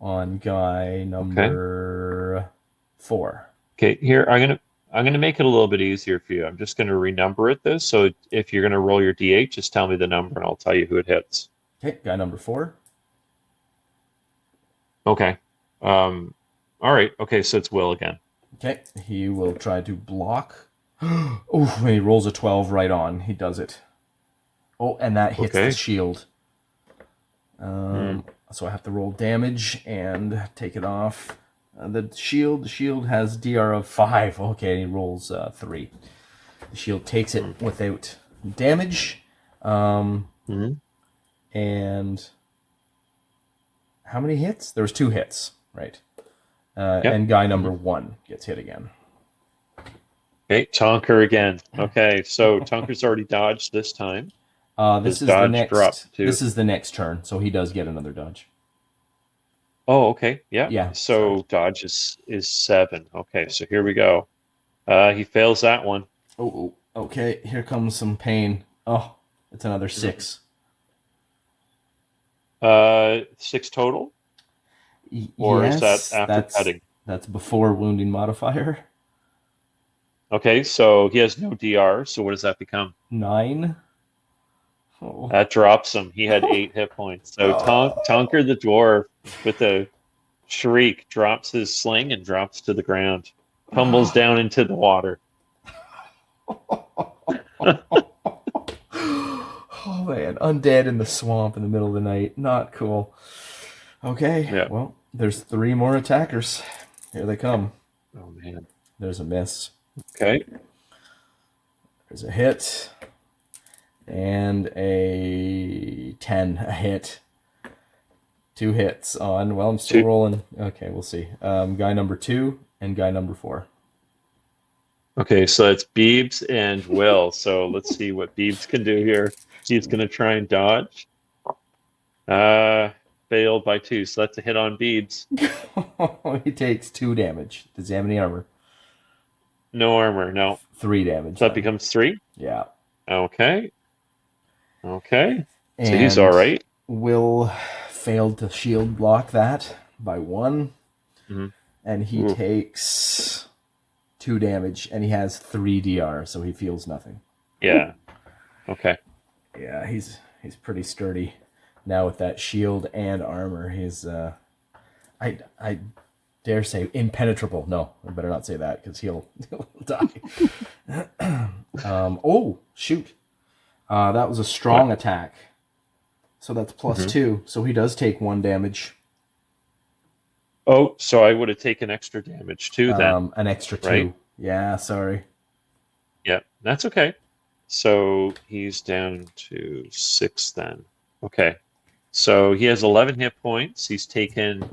on guy number 4. Okay, here I'm gonna make it a little bit easier for you. I'm just gonna renumber it this. So if you're gonna roll your d8, just tell me the number and I'll tell you who it hits. Okay, guy number 4. Okay. All right. Okay, so it's Will again. Okay, he will try to block. Oh, he rolls a 12 right on. He does it. Oh, and that hits the shield. So I have to roll damage and take it off. The shield has DR of 5. Okay, he rolls 3. The shield takes it without damage. And how many hits? There was 2 hits, right? Yep. And guy number 1 gets hit again. Okay, Tonker again. Okay, so Tonker's already dodged this time. This His is the dodge dropped next. to. This is the next turn, so he does get another dodge. Oh, okay. Yeah. Yeah. So Sorry. dodge is 7. Okay, so here we go. He fails that one. Oh, okay. Here comes some pain. Oh, it's another 6. 6 total, or is that Yes, after cutting? that's before wounding modifier. Okay, so he has no DR. So what does that become? 9. Oh. That drops him. He had 8 hit points. So Tonker the dwarf, with a shriek, drops his sling and drops to the ground, tumbles down into the water. Oh man, undead in the swamp in the middle of the night. Not cool. Okay, Yeah. well, there's 3 more attackers. Here they come. Oh man. There's a miss. Okay. There's a hit. And a 10, a hit. 2 hits on, well, I'm still rolling. Okay, we'll see. Guy number 2 and guy number 4. Okay, so it's Beebs and Will. So let's see what Beebs can do here. He's going to try and dodge. Failed by 2, so that's a hit on Beebs. He takes 2 damage. Does he have any armor? No armor, no. 3 damage. So that becomes 3? Yeah. Okay. Okay. And so he's all right. Will failed to shield block that by 1. Mm-hmm. And he takes 2 damage, and he has 3 DR, so he feels nothing. Yeah. Okay. Yeah, he's pretty sturdy now with that shield and armor. He's I dare say impenetrable. No, I better not say that because he'll die. Oh shoot, that was a strong attack. So that's plus 2. So he does take 1 damage. Oh, so I would have taken extra damage too then. An extra 2. Right? Yeah, sorry. Yeah, that's okay. So he's down to 6 then. Okay. So he has 11 hit points. He's taken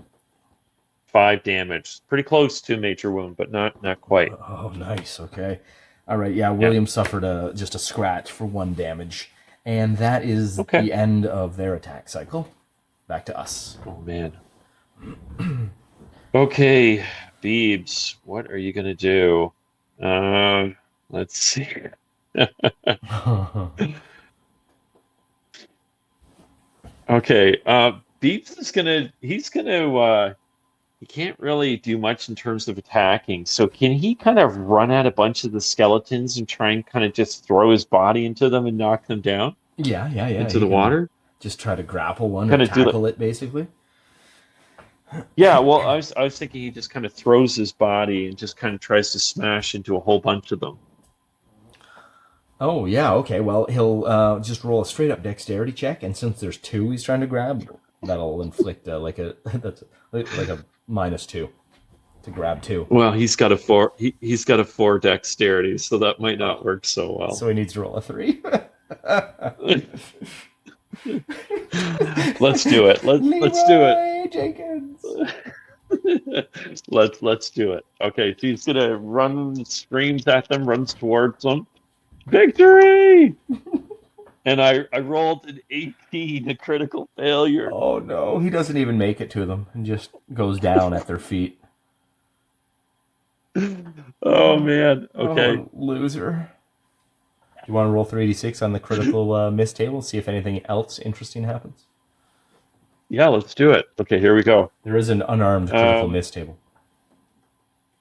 5 damage. Pretty close to major wound, but not quite. Oh, nice. Okay. All right. Yeah, William suffered just a scratch for 1 damage. And that is the end of their attack cycle. Back to us. Oh, man. Okay, Beebs, what are you going to do? Let's see. Okay, Beebs is he can't really do much in terms of attacking. So can he kind of run at a bunch of the skeletons and try and kind of just throw his body into them and knock them down? Yeah. Into the water? Just try to grapple one kind or of tackle it, basically. Yeah, well, I was thinking he just kind of throws his body and just kind of tries to smash into a whole bunch of them. Oh, yeah, okay. Well, he'll just roll a straight-up dexterity check, and since there's 2 he's trying to grab, that'll inflict like a -2 to grab 2. Well, he's got a 4. He's got a 4 dexterity, so that might not work so well. So he needs to roll a 3. Let's do it. Let's do it. Jenkins. Let's do it. Okay, so he's gonna run, screams at them, runs towards them. Victory! And I rolled an 18, a critical failure. Oh no, he doesn't even make it to them and just goes down at their feet. Oh man. Okay. Oh, loser. Do you want to roll 3d6 on the critical miss table, see if anything else interesting happens? Yeah, let's do it. Okay, here we go. There is an unarmed critical miss table.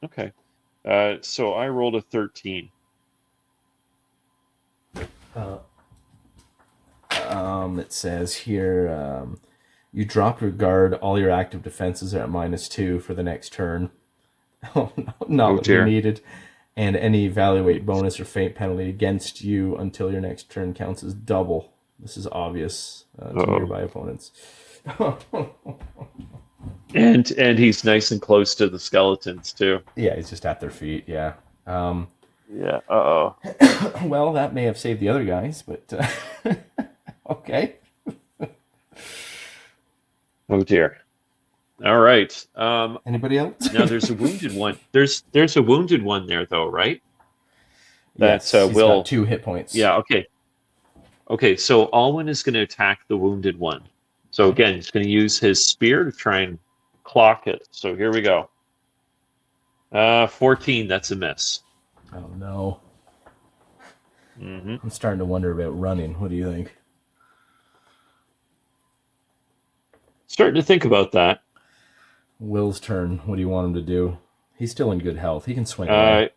Okay. So I rolled a 13. It says here, you drop your guard. All your active defenses are at -2 for the next turn. Oh, no, not what you needed. And any evaluate bonus or fate penalty against you until your next turn counts as double. This is obvious to nearby opponents. And he's nice and close to the skeletons too. Yeah, he's just at their feet. Yeah. Yeah. Uh-oh. Well, that may have saved the other guys, but okay. Oh dear. All right. Anybody else? Now there's a wounded one. There's a wounded one there though, right? That Yes, he's got will. 2 hit points. Yeah. Okay. Okay. So Alwyn is going to attack the wounded one. So Okay. again, he's going to use his spear to try and clock it. So here we go. 14. That's a miss. Oh no. Hmm. I'm starting to wonder about running. What do you think? Starting to think about that. Will's turn. What do you want him to do? He's still in good health. He can swing away.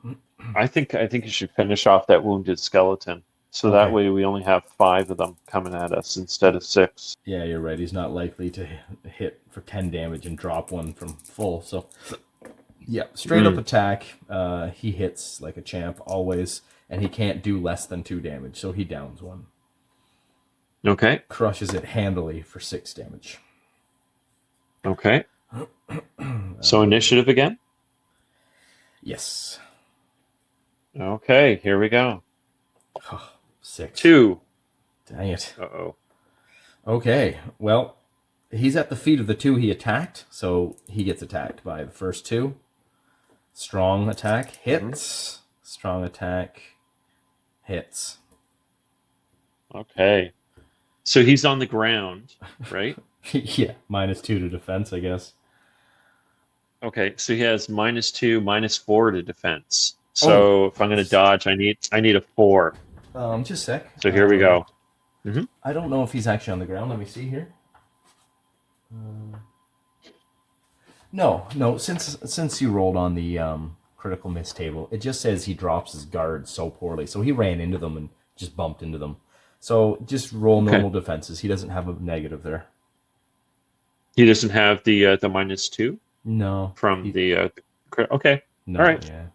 Uh, I think you should finish off that wounded skeleton. So that Okay. way we only have 5 of them coming at us instead of 6. Yeah, you're right. He's not likely to hit for 10 damage and drop one from full. So, yeah, straight up attack. He hits like a champ always, and he can't do less than 2 damage. So he downs one. Okay. Crushes it handily for 6 damage. Okay. So initiative again? Yes. Okay, here we go. 6. 2. Dang it. Uh-oh. Okay, well, he's at the feet of the 2 he attacked, so he gets attacked by the first 2. Strong attack, hits. Strong attack, hits. Okay. So he's on the ground, right? Yeah, -2 to defense, I guess. Okay, so he has -2, -4 to defense. So if I'm going to dodge, I need a 4. Just a sec. So here we go. I don't know if he's actually on the ground. Let me see here. No. Since you rolled on the critical miss table, it just says he drops his guard so poorly. So he ran into them and just bumped into them. So just roll normal defenses. He doesn't have a negative there. He doesn't have the -2 No. from the okay. No. All right. Yeah.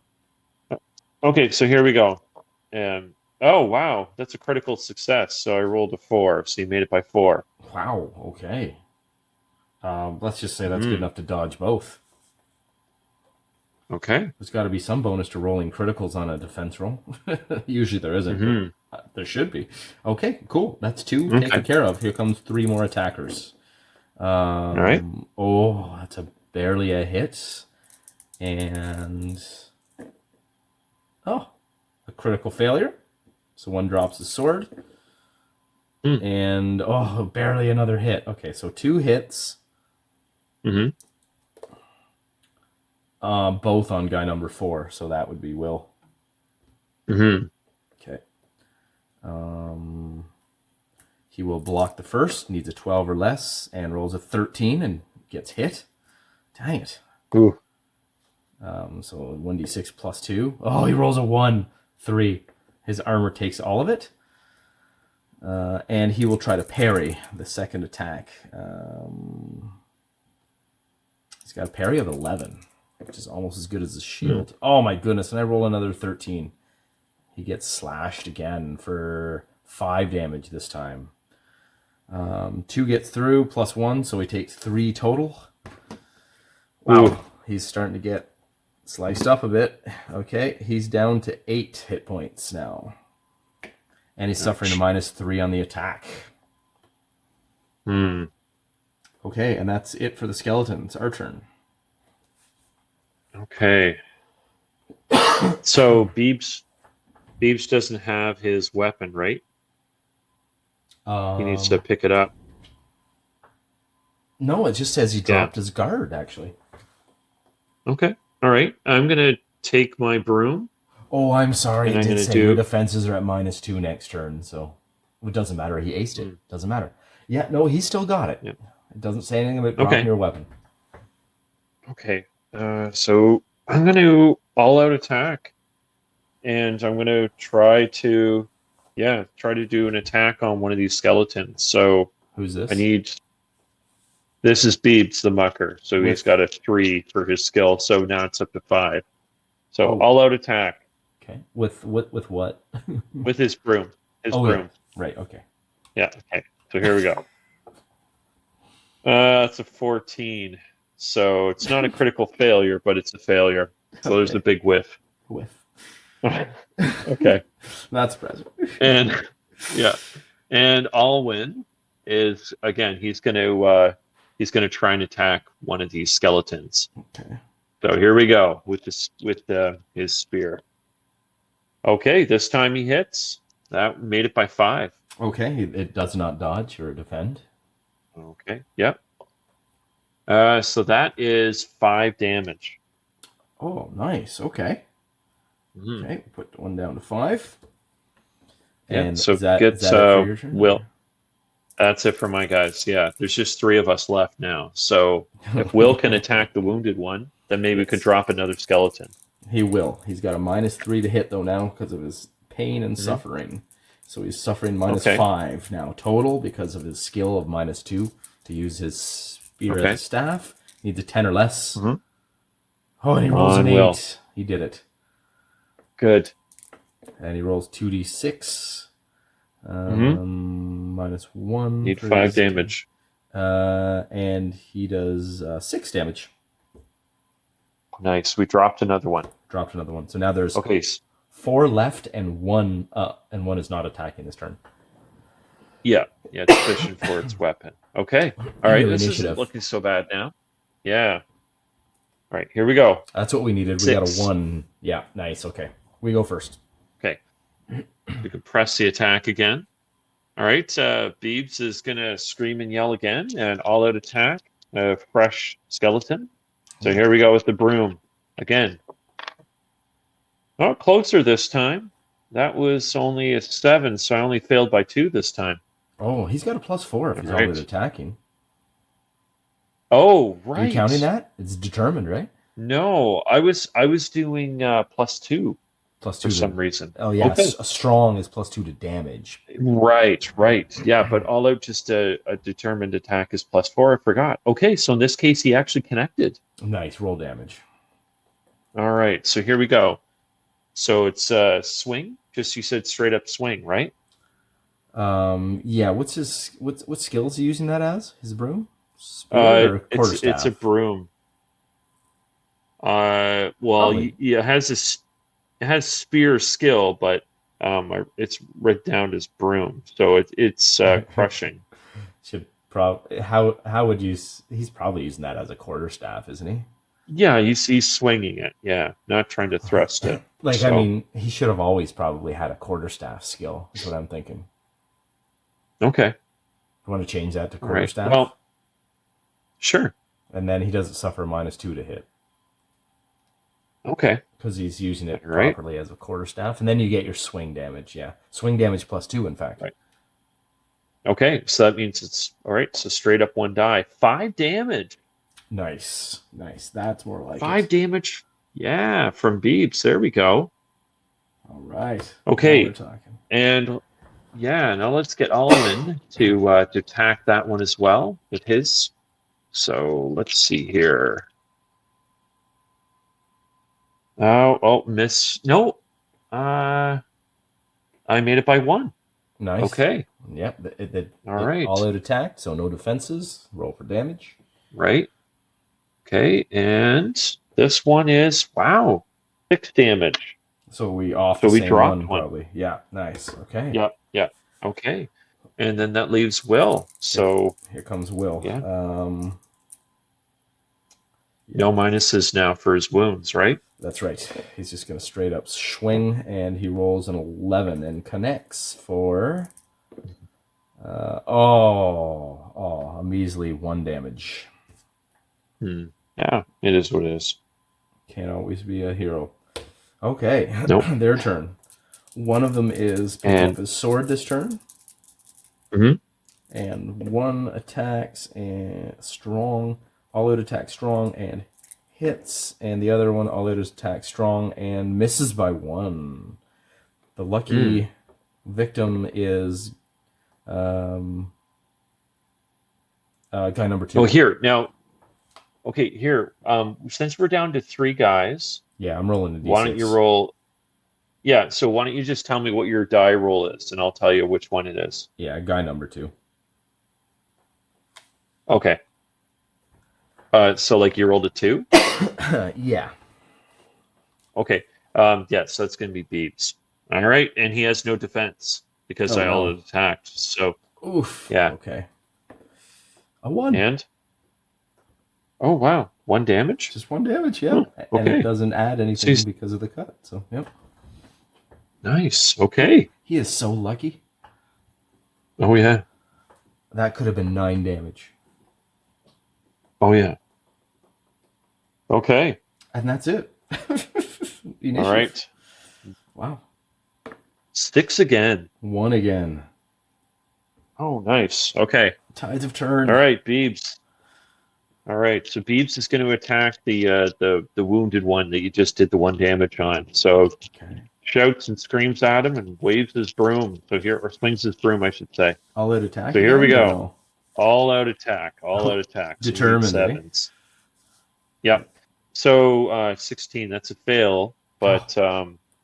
Okay, so here we go. Oh wow, that's a critical success. So I rolled a 4, so you made it by 4. Wow. Okay. Let's just say that's good enough to dodge both. Okay. There's got to be some bonus to rolling criticals on a defense roll. Usually there isn't. But there should be. Okay, cool. That's 2 taken care of. Here comes 3 more attackers. All right. Oh, that's barely a hit. And... Oh, a critical failure. So one drops his sword. And, barely another hit. Okay, so 2 hits. Both on guy number 4, so that would be Will. Okay. He will block the first, needs a 12 or less, and rolls a 13 and gets hit. Dang it. Ooh. So 1d6 plus 2. Oh, he rolls a 1. 3. His armor takes all of it. And he will try to parry the second attack. He's got a parry of 11, which is almost as good as his shield. Oh my goodness, and I roll another 13. He gets slashed again for 5 damage this time. 2 gets through, plus 1, so he takes 3 total. Wow, Ooh. he's starting to get sliced up a bit. Okay, he's down to 8 hit points now. And he's suffering a -3 on the attack. Okay, and that's it for the skeletons. Our turn. Okay. So Beebs doesn't have his weapon, right? He needs to pick it up. No, it just says he dropped his guard, actually. Okay. All right. I'm going to take my broom. Oh, I'm sorry. And It I'm did gonna say your defenses are at -2 next turn, so it doesn't matter. He aced it. Doesn't matter. Yeah, no, he still got it. Yep. It doesn't say anything about dropping your weapon. Okay. So I'm going to all-out attack. And I'm going to try to do an attack on one of these skeletons. So who's this? This is Beebs the Mucker. So he's got a 3 for his skill. So now it's up to 5. So all-out attack. Okay. With what? With his broom. Broom. Yeah. Right. Okay. Yeah. Okay. So here we go. It's a 14. So it's not a critical failure, but it's a failure. So there's a big whiff. Okay. That's present. And Alwyn is, again, he's going to he's going to try and attack one of these skeletons. Okay. So here we go with his spear. Okay, this time he hits. That made it by 5. Okay, it does not dodge or defend. Okay, yep. So that is 5 damage. Oh, nice. Okay. Mhm. Okay, put one down to 5. Yeah, And so is that gets it for your turn? Will. That's it for my guys. Yeah, there's just 3 of us left now. So if Will can attack the wounded one, then maybe we could drop another skeleton. He will. He's got a -3 to hit though now because of his pain and Mhm. suffering. So he's suffering -5 Okay. now total because of his skill of -2 to use his spear as a staff. Needs a 10 or less. Mhm. Oh, and he rolls an On Will. 8. He did it. Good. And he rolls 2d6. Mhm. -1. Need for 5 his- damage. and he does 6 damage. Nice. We dropped another one. Dropped another one. So now there's Okay. 4 left and one is not attacking this turn. Yeah. Yeah, it's fishing for its weapon. Okay. All right. New This initiative. isn't looking so bad now. Yeah. All right. Here we go. That's what we needed. 6. We got a 1. Yeah, nice. Okay. We go first. Okay. We can press the attack again. All right. Beebs is going to scream and yell again. And all-out attack. Fresh skeleton. So here we go with the broom. Again. Oh, closer this time. That was only a 7, so I only failed by 2 this time. Oh, he's got a +4 if he's Right. already attacking. Oh, right. Are you counting that? It's determined, right? No, I was doing +2 +2 for to, some reason. Oh yeah, Okay. a strong is +2 to damage. Right. Yeah, but all out just a determined attack is +4. I forgot. Okay, so in this case, he actually connected. Nice, roll damage. All right, so here we go. So it's swing. Just you said straight up swing, right? Yeah. What skills is he using that as? His broom? Spear or quarterstaff? It's a broom. Well, Probably. it has spear skill, but it's written down as broom, so it's crushing. Should probably how would you? He's probably using that as a quarterstaff, isn't he? Yeah, he's swinging it. Yeah, not trying to thrust it. Like, So, I mean, he should have always probably had a quarterstaff skill, is what I'm thinking. okay. You want to change that to All right. quarterstaff? Well, sure. And then he doesn't suffer -2 to hit Okay. because he's using it Right. properly as a quarterstaff. And then you get your swing damage. Yeah, swing damage +2, in fact. Right. Okay, so that means it's all right. So straight up 1 die, 5 damage. Nice. That's more like 5 it. damage. Yeah, from Beebs. There we go. All right. Okay. Now we're talking. And yeah, now let's get Alwyn to attack that one as well with his. So let's see here. Oh, miss. No. I made it by 1. Nice. Okay. Yep. All right. All out attack, so no defenses. Roll for damage. Right. Okay, and this one is 6 damage. So we off So the we same dropped one, one. probably. Yeah. Nice. Okay. Yep. Okay, and then that leaves Will. So Here comes Will. Yeah. No minuses now for his wounds, right? That's right. He's just going to straight up swing, and he rolls an 11 and connects for a measly 1 damage. Yeah, it is what it is. Can't always be a hero. Okay, Nope. Their turn. One of them is picking up his sword this turn. Mhm. And one attacks and strong, all out attack strong and hits, and the other one all out attack strong and misses by 1. The lucky victim is guy number 2. Oh, here now. Okay, here. Since we're down to 3 guys, Yeah, I'm rolling a d6. why don't you roll? Yeah, so why don't you just tell me what your die roll is, and I'll tell you which one it is. Yeah, guy number 2. Okay. So like you rolled a 2? Yeah. Okay. Yeah, so that's going to be Beebs. All right, and he has no defense because I all attacked. So Oof. yeah. Okay. A 1. And Oh wow, 1 damage. Just 1 damage, yeah. Huh, And it okay. doesn't add So anything because of the cut. So, yep. nice. Okay. He is so lucky. Oh yeah. That could have been 9 damage. Oh yeah. Okay. And that's it. All Initiative. right. Wow. Sticks again. 1 again. Oh, nice. Okay. Tides have All turned. right, Beebs. All right. So Beebs is going to attack the wounded one that you just did the 1 damage on. So Okay. shouts and screams at him and waves his broom. So here, or swings his broom, I should say. All out attack So here we again or go. no? All out attack. All out Oh, attack. So you need determined, eh? sevens. Yep. So 16. That's a fail, Oh, but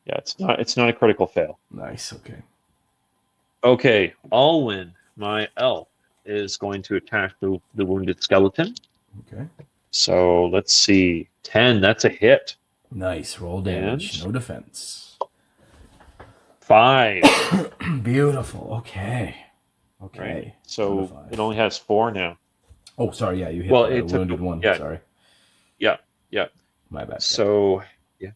yeah, it's not a critical fail. nice. Okay. Okay, Alwyn, my elf, is going to attack the wounded skeleton. Okay. So let's see. 10, that's a hit. Nice. Roll And damage. No defense. 5. Beautiful. Okay. Right. Okay. So 5. it only has 4 now. Oh, sorry. Yeah, you hit Well, the it took wounded one. yeah, Sorry. yeah, yeah. My bad. So yeah.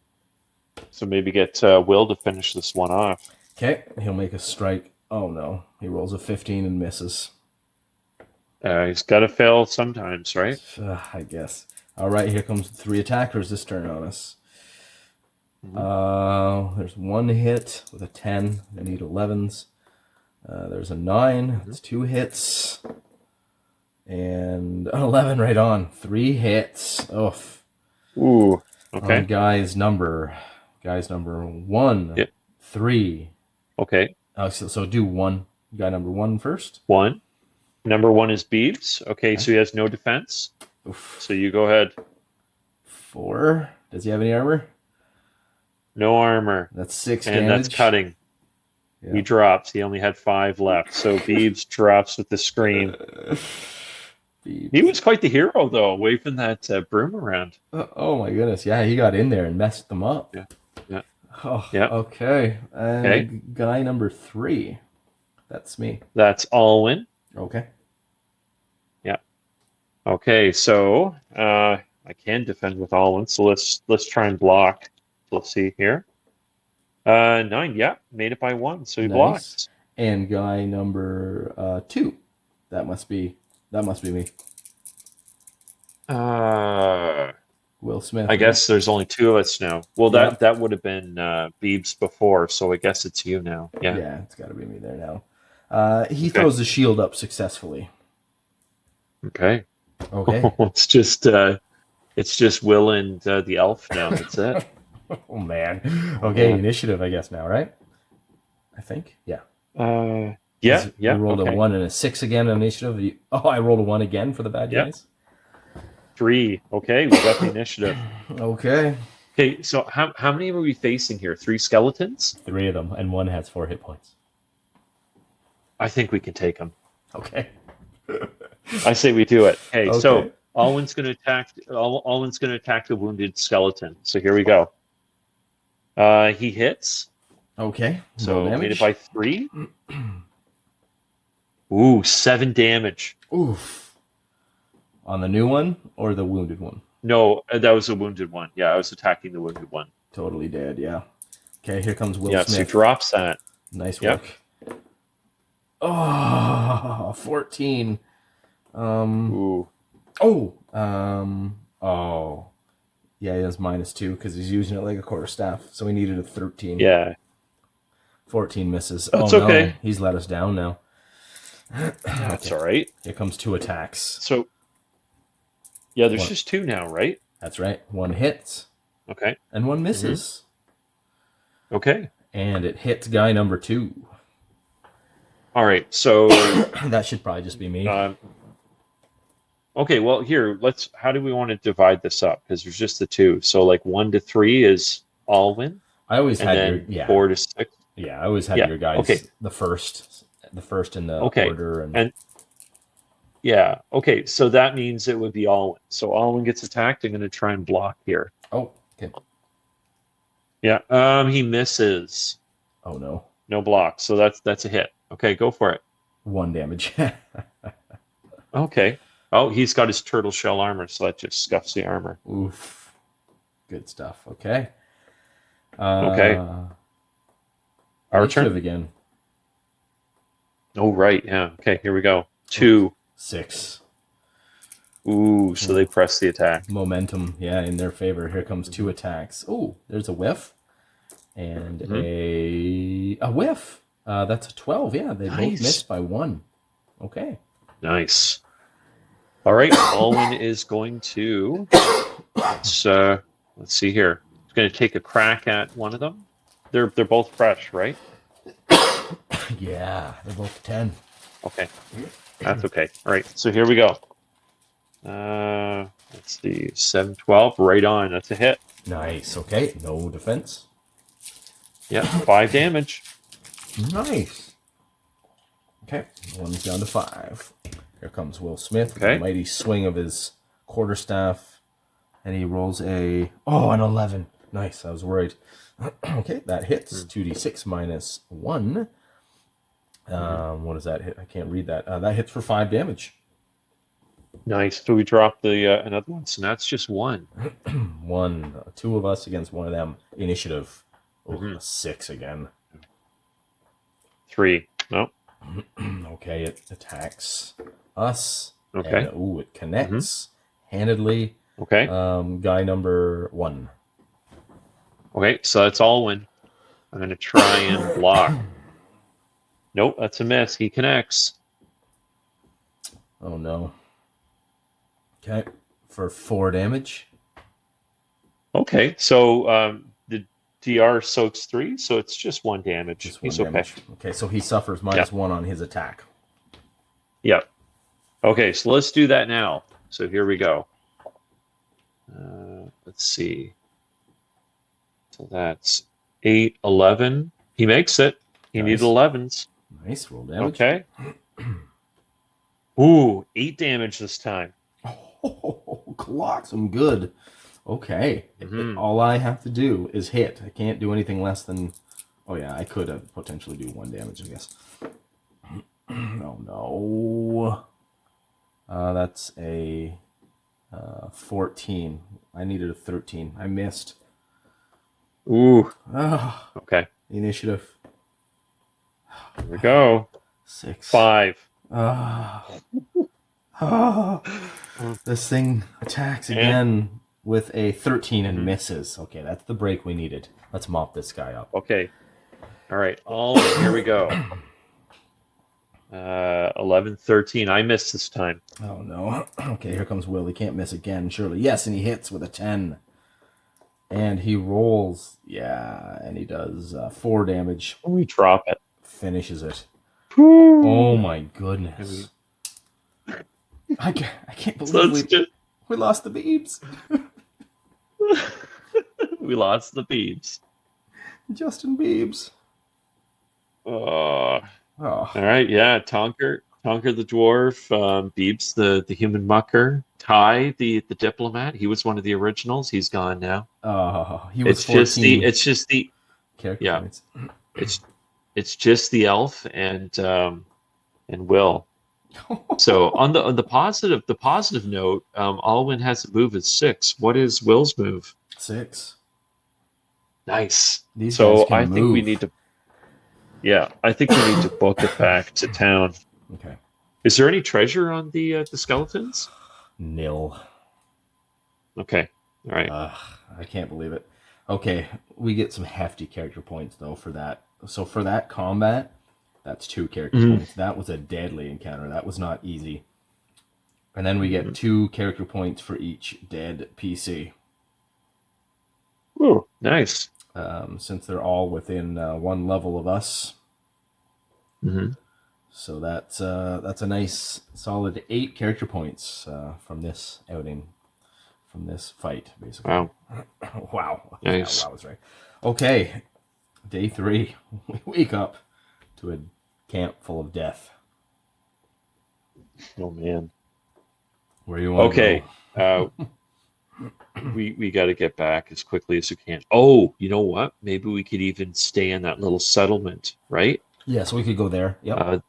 So maybe get Will to finish this one off. Okay. He'll make a strike. Oh, no. He rolls a 15 and misses. He's got to fail sometimes, right? I guess. All right. Here comes 3 attackers this turn on us. There's 1 hit with a 10. I need 11s. There's a 9. That's 2 hits. And an 11 right on. 3 hits. Oof. Ooh. Okay. Guy's number 1, Yep. 3. Okay. So do 1. Guy number 1 first. 1. Number 1 is Beebs. Okay, so he has no defense. Oof. So you go ahead. 4. Does he have any armor? No armor. That's 6 And damage. that's cutting. Yeah. He drops. He only had 5 left. So Beebs drops with the scream. He was quite the hero, though, waving that broom around. Oh my goodness. Yeah, he got in there and messed them up. Yeah. Yeah. Oh, Yeah. okay. And Okay. guy number 3. That's me. That's Alwyn. Okay. Yeah. Okay, so I can defend with Alwyn. So let's try and block. Let's see here. 9. Yeah, made it by 1. So he Nice. blocked. And guy number 2. That must be me. Will Smith. I guess there's only 2 of us now. Well, Yeah. that would have been Beebs before, so I guess it's you now. Yeah. Yeah, it's got to be me there now. He throws the shield up successfully. Okay. Okay. it's just Will and the elf now. That's it. Oh man. Okay, initiative, I guess now, right? I think. Yeah. Yeah. I rolled a 1 and a 6 again on initiative. I rolled a 1 again for the bad guys. 3. Okay, we got the initiative. Okay. Okay, so how many are we facing here? 3 skeletons? 3 of them, and 1 has 4 hit points. I think we can take them. Okay. I say we do it. Okay, Okay. so Alwyn's going to attack the wounded skeleton. So here we go. He hits. Okay. So Roll made it damage. by 3. Ooh, 7 damage. Oof. On the new one or the wounded one? No, that was a wounded one. Yeah, I was attacking the wounded one. Totally dead, yeah. Okay, here comes Will Yeah, Smith. so he drops that. Nice Yep. work. Oh, 14. Ooh. Oh. Yeah, he has -2 because he's using it like a quarterstaff. So he needed a 13. Yeah. 14 misses. That's oh, no. okay. He's let us down now. That's all right. Here comes 2 attacks. So, yeah, there's What? just 2 now, right? That's right. 1 hits Okay. and 1 misses. Okay. And it hits guy number 2. All right. So, That should probably just be me. okay. Well, here, how do we want to divide this up? Because there's just the 2. So, like 1 to 3 is Alwyn, I always and had then your 4 to 6. Yeah, I always had Yeah, your guys okay. the first in the Okay. order And yeah. Okay. So that means it would be Alwyn. So Alwyn gets attacked. I'm going to try and block here. oh, okay. Yeah. He misses. Oh no. No block. So that's a hit. Okay, go for it. 1 damage. Okay. Oh, he's got his turtle shell armor, so that just scuffs the armor. Oof. Good stuff. Okay. Okay, our Initiative turn. again. Oh, right. Yeah. Okay, here we go. Oops. 2. 6. Ooh, so they Ooh. press the attack. Momentum, yeah, in their favor. Here comes 2 Mhm. attacks. Oh, there's a whiff and Mhm. a whiff. That's a 12. Yeah, they both Nice. missed by 1. Okay. Nice. All right, Alwyn is going to let's see here. He's going to take a crack at one of them. They're both fresh, right? Yeah, they're both 10. Okay, that's okay. All right, so here we go. Let's see, 7, 12, right on. That's a hit. Nice. Okay, no defense. Yep, 5 damage. Nice. Okay, 1's down to 5. Here comes Will Smith with a Okay. mighty swing of his quarterstaff, and he rolls an 11. Nice. I was worried. Okay, that hits. 2d6 minus 1. What does that hit? I can't read that. That hits for 5 damage. Nice. So we dropped the another one, so that's just 1. 1. 2 of us against 1 of them. Initiative. Oh, Mhm. 6 again. 3. No. Okay, it attacks us. Okay. And it connects handedly. Okay. Guy number 1. Okay, so that's Alwyn. I'm going to try and block. Nope, that's a miss. He connects. Oh no. Okay, for 4 damage. Okay, so the DR soaks 3, so it's just 1 damage. Just 1 He's damage. okay. Okay, so he suffers minus 1 on his attack. Yeah. Okay, so let's do that now. So here we go. Let's see. So that's 8, 11. He makes it. He needed Nice. 11s. Nice, roll damage. Okay. Ooh, 8 damage this time. Oh, clocks him good. Okay. Mhm. All I have to do is hit. I can't do anything less than... Oh yeah, I could potentially do 1 damage, I guess. Oh no. That's a 14. I needed a 13. I missed. Ooh. Ah, Okay. initiative. Here we go. 6. 5. Ah. This thing attacks And again with a 13 and misses. Okay, that's the break we needed. Let's mop this guy up. okay. All right. All here we go. 11, 13. I missed this time. Oh no. Okay, here comes Will. He can't miss again, surely. Yes, and he hits with a 10. And he rolls. Yeah, and he does 4 damage. We drop it. Finishes it. Whew. Oh my goodness. I can't So believe we lost the Beebs. we lost the beads. Justin Beebs. Oh. Oh. All right. Yeah. Tonker the dwarf. Beebs the human mucker. Ty the diplomat. He was one of the originals. He's gone now. He was It's 14 just the character points. it's just the elf and Will. So on the positive note, Alwyn has a move at 6. What is Will's move? 6. Nice. These guys So can I think we move. need to. Yeah, I think we need to book it back to town. Okay. Is there any treasure on the skeletons? Nil. Okay. All right. I can't believe it. Okay, we get some hefty character points though for that. So for that combat, that's 2 character points. That was a deadly encounter. That was not easy. And then we get 2 character points for each dead PC. Ooh, nice. Since they're all within 1 level of us. Mm-hmm. So that's a nice solid 8 character points from this outing, from this fight, basically. Wow. Wow. Nice. Yeah, wow was right. Okay, day 3. We wake up to a camp full of death. Oh man. Where you want to go? We got to get back as quickly as we can. Oh, you know what? Maybe we could even stay in that little settlement, right? Yeah, so we could go there. Yep.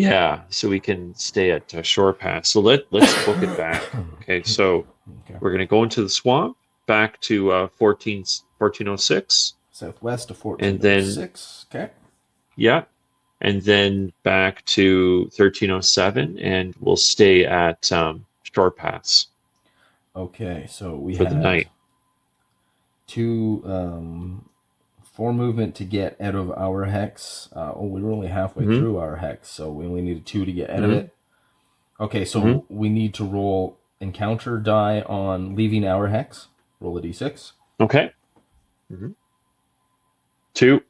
Yeah, so we can stay at Shore Pass. So let's book it back. Okay, so Okay. we're gonna go into the swamp, back to 1406, Southwest to and then 1406. Okay. yeah, and then back to 1307, and we'll stay at Shore Pass Okay. So we for the had night. two 4 movement to get out of our hex. We were only halfway Hmm. through our hex, so we only needed 2 to get out of Hmm. it. Okay, Hmm. so we need to roll encounter die on leaving our hex. Roll a d6. Okay. Hmm. 2.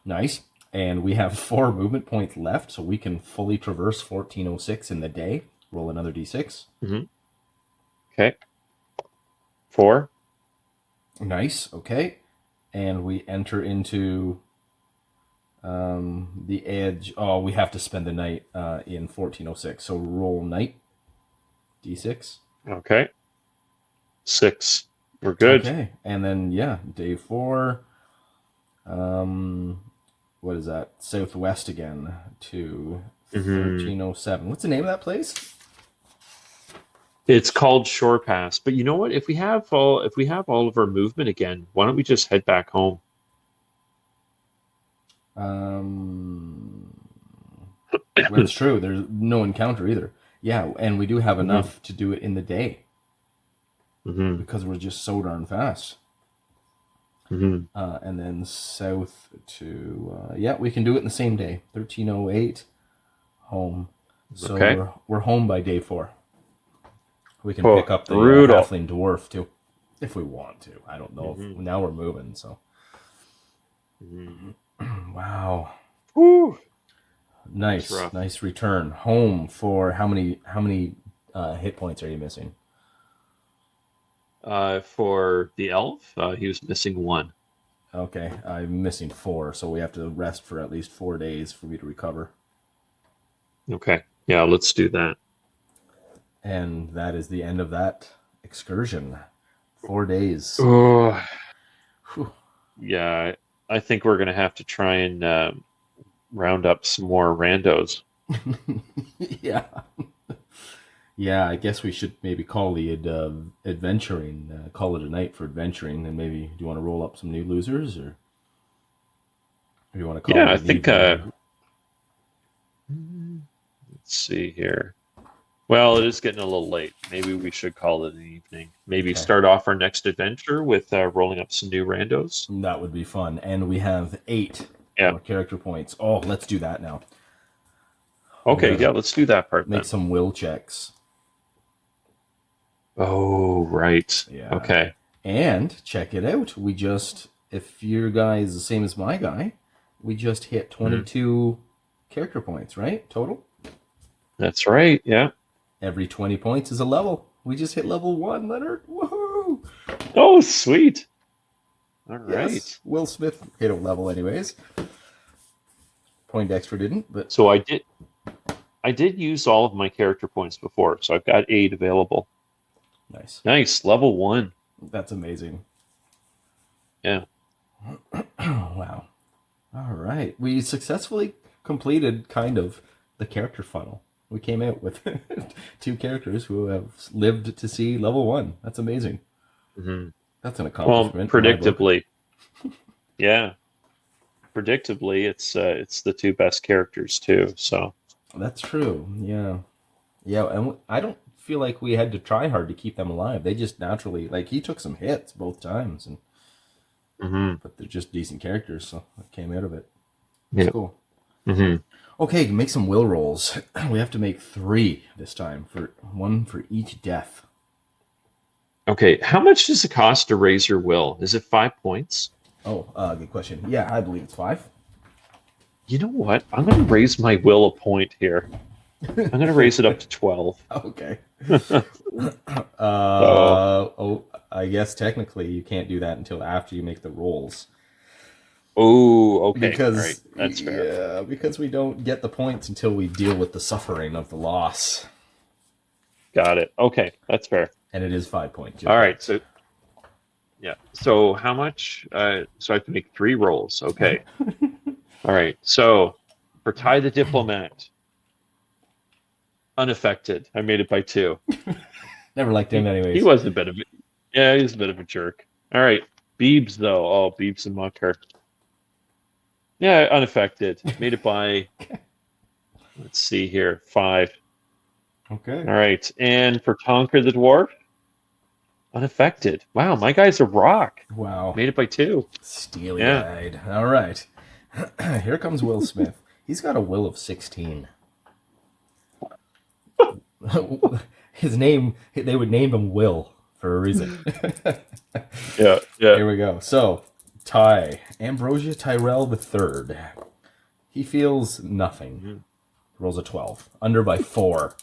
Nice. And we have 4 movement points left, so we can fully traverse 1406 in the day. Roll another d6. Hmm. Okay. 4. Nice. Okay. And we enter into the edge. Oh, we have to spend the night in 1406. So roll night d6. Okay. 6. We're good. Okay. And then, yeah, day 4. Um, what is that? Southwest again to Hmm. 1307. What's the name of that place? It's called Shore Pass. But you know what? If we have all of our movement again, why don't we just head back home? Um, well, it's true. There's no encounter either. Yeah, and we do have Hmm. enough to do it in the day Hmm. because we're just so darn fast. Hmm. And then south to yeah, we can do it in the same day. 1308 home. So Okay. we're home by day 4. We can pick Oh, up the brutal. halfling dwarf too, if we want to. I don't know. Hmm. If, now we're moving. So Hmm. wow, Whew. That's nice, rough. nice return home for how many hit points are you missing? For the elf, he was missing 1. Okay, I'm missing 4, so we have to rest for at least 4 days for me to recover. Okay. Yeah, let's do that. And that is the end of that excursion. 4 days. Oh, Whew. yeah. I think we're gonna have to try and round up some more randos. Yeah. Yeah, I guess we should maybe call the adventuring, call it a night for adventuring, and maybe do you want to roll up some new losers, or do you want to call Yeah, it I an think. evening? Let's see here. Well, it is getting a little late. Maybe we should call it an evening. Maybe Okay, start off our next adventure with rolling up some new randos. that would be fun. And we have 8 Yeah. more character points. Oh, let's do that now. We Okay. Yeah, gotta let's do that part make then. some will checks. Oh, right. Yeah. Okay. And check it out. We just, if your guy is the same as my guy, we just hit Mhm. 22 character points, right? Total? That's right. Yeah. Every 20 points is a level. We just hit level 1, Leonard. Woohoo! Oh, sweet. All Yes. right. Will Smith hit a level anyways. Poindexter didn't, but So I did use all of my character points before, so I've got 8 available. nice. Nice. Level 1. That's amazing. Yeah. Wow. All right. We successfully completed kind of the character funnel. We came out with 2 characters who have lived to see level 1. That's amazing. Hmm. That's an Well, accomplishment in my book. predictably, yeah. Predictably, it's the 2 best characters too. So, That's true. Yeah. Yeah, and I don't feel like we had to try hard to keep them alive. They just naturally, like, he took some hits both times, and hmm, but they're just decent characters, so it came out of it. It's yeah. cool. Hmm. Okay, make some will rolls. We have to make 3 this time, for 1 for each death. Okay. How much does it cost to raise your will? Is it 5 points? Oh, good question. Yeah, I believe it's 5. You know what? I'm going to raise my will a point here. I'm going to raise it up to 12. Okay. So, Oh, I guess technically you can't do that until after you make the rolls. oh, okay. All right. Because That's fair. yeah, because we don't get the points until we deal with the suffering of the loss. Got it. Okay. That's fair. And it is 5 points, you're All right. correct. So, yeah. So, how much? So, I have to make 3 rolls. Okay. All right. So, for Ty the Diplomat, Unaffected. I made it by 2. Never liked him, He anyways. was a bit of a, yeah, he was a bit of a jerk. All right, Beebs though. Oh, Beebs and Mucker. Yeah, unaffected. Made it by, let's see here, 5. Okay. All right, and for Tonker the dwarf, unaffected. Wow, my guy's a rock. Wow. Made it by 2. Yeah. Steely-eyed. All right. Here comes Will Smith. He's got a will of 16. His name, they would name him Will for a reason. Yeah. Yeah. Here we go. So, Ty. Ambrosia Tyrell the Third. He feels nothing. Rolls a 12. Under by 4.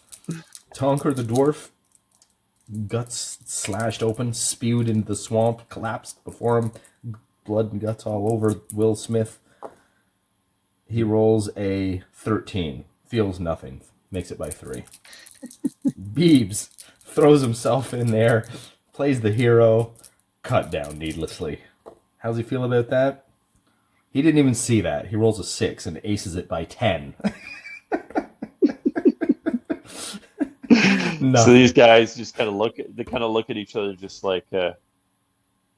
Tonker the Dwarf. Guts slashed open, spewed into the swamp, collapsed before him. Blood and guts all over Will Smith. He rolls a 13. Feels nothing. Makes it by 3. Beebs throws himself in there, plays the hero, cut down needlessly. How's he feel about that? He didn't even see that. He rolls a 6 and aces it by 10. So these guys just kind of look at each other just like, yeah,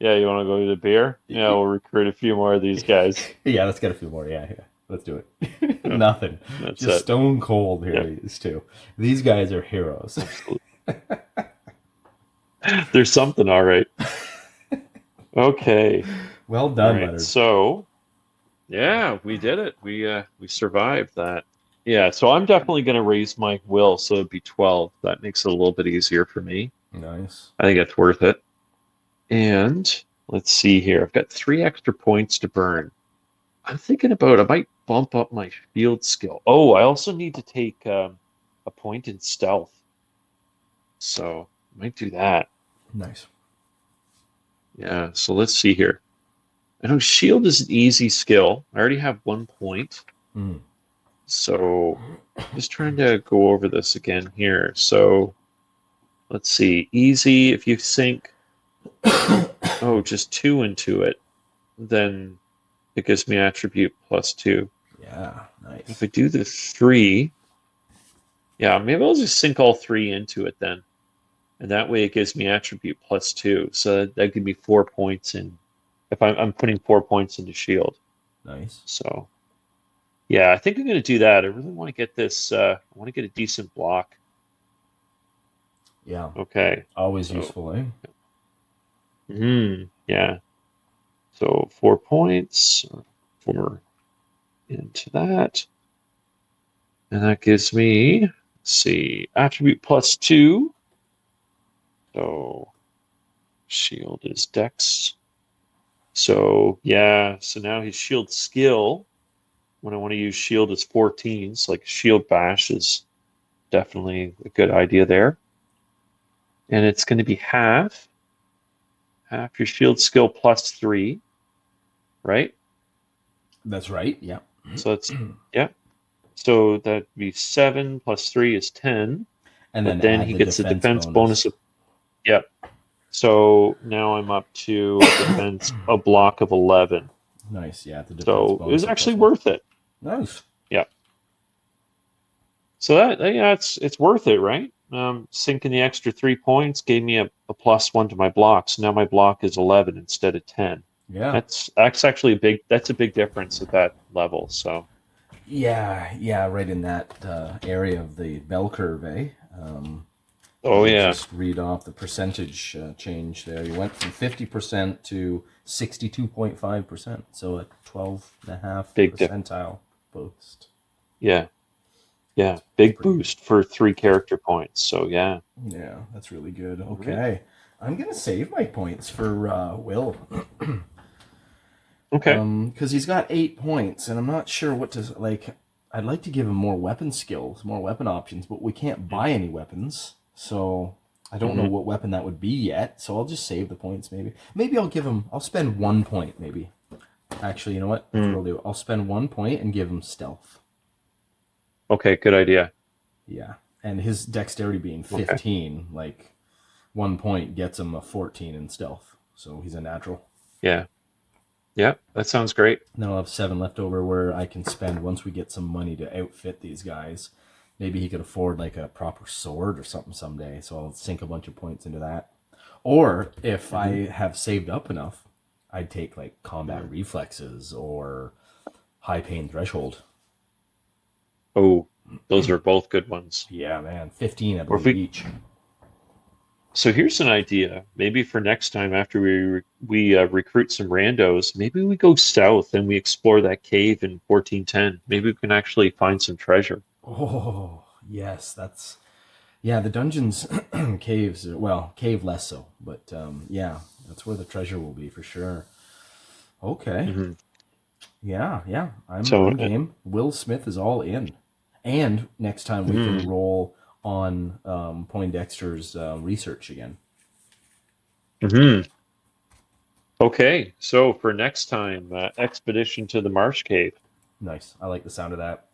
you want to go get a beer? Yeah, we'll recruit a few more of these guys. Yeah, let's get a few more. Yeah. Let's do it. Nothing. That's just it. stone cold here, these two. These guys are heroes. There's something, all right. Okay. Well done, Right. Leonard. So, yeah, we did it. We survived that. Yeah, so I'm definitely going to raise my will, so it'd be 12. That makes it a little bit easier for me. Nice. I think that's worth it. And let's see here. I've got 3 extra points to burn. I'm thinking about I might bump up my field skill. Oh, I also need to take a point in stealth. So I might do that. Nice. Yeah, so let's see here. I know shield is an easy skill. I already have 1 point. So just trying to go over this again here. So let's see. Easy, if you sink just 2 into it, then it gives me attribute +2. Yeah, nice. If I do the 3, yeah, maybe I'll just sink all 3 into it then. And that way it gives me attribute +2. So that gives me 4 points in, if I'm putting 4 points into shield. Nice. So, yeah, I think I'm going to do that. I really want to get this, I want to get a decent block. Yeah. Okay. Always useful, eh? Yeah. So 4 points, 4 into that. And that gives me, let's see, attribute +2. So shield is dex. So yeah, so now his shield skill, when I want to use shield, is 14. So like shield bash is definitely a good idea there. And it's going to be half your shield skill +3, right? That's right. Yeah. So it's yeah. So that'd be 7 + 3 is 10. And but then he gets a defense bonus of, yeah. So now I'm up to a block of 11. Nice. Yeah. The defense So it was bonus actually +1. worth it. Nice. Yeah. So it's worth it, right? Sinking the extra 3 points gave me a +1 to my block. So now my block is 11 instead of 10. Yeah. That's actually a big difference at that level. So Yeah, right in that area of the bell curve, eh? Just read off the percentage change there. You went from 50% to 62.5%, so a 12.5 percentile boost. Yeah, big boost for 3 character points. So yeah, that's really good. Okay, I'm gonna save my points for Will. Okay. Because he's got 8 points, and I'm not sure what to like. I'd like to give him more weapon skills, more weapon options, but we can't buy any weapons, so I don't know what weapon that would be yet. So I'll just save the points. Maybe I'll spend 1 point. Maybe. Actually, you know what? That's what I'll do. I'll spend 1 point and give him stealth. Okay, good idea. Yeah, and his dexterity being 15, like 1 point gets him a 14 in stealth, so he's a natural. Yeah, that sounds great. Then I'll have 7 left over where I can spend once we get some money to outfit these guys. maybe he could afford like a proper sword or something someday. So I'll sink a bunch of points into that. Or if I have saved up enough, I'd take like combat reflexes or high pain threshold. Oh, those are both good ones. Yeah, man, 15 I Or if believe we, each. so here's an idea. Maybe for next time after we recruit some randos, maybe we go south and we explore that cave in 1410. Maybe we can actually find some treasure. Oh yes, that's yeah. The dungeons, caves. Well, cave less so, but yeah, that's where the treasure will be for sure. Okay. Hmm Yeah, yeah. So, I'm game. Will Smith is all in. And next time we can mhm, roll on Poindexter's research again. mhm. Okay, so for next time, expedition to the Marsh Cave. Nice. I like the sound of that.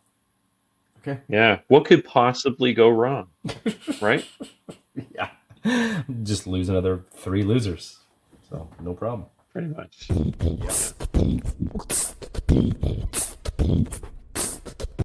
Okay. Yeah, what could possibly go wrong, right? Yeah. Just lose another 3 losers. So no problem. Pretty much. Yep.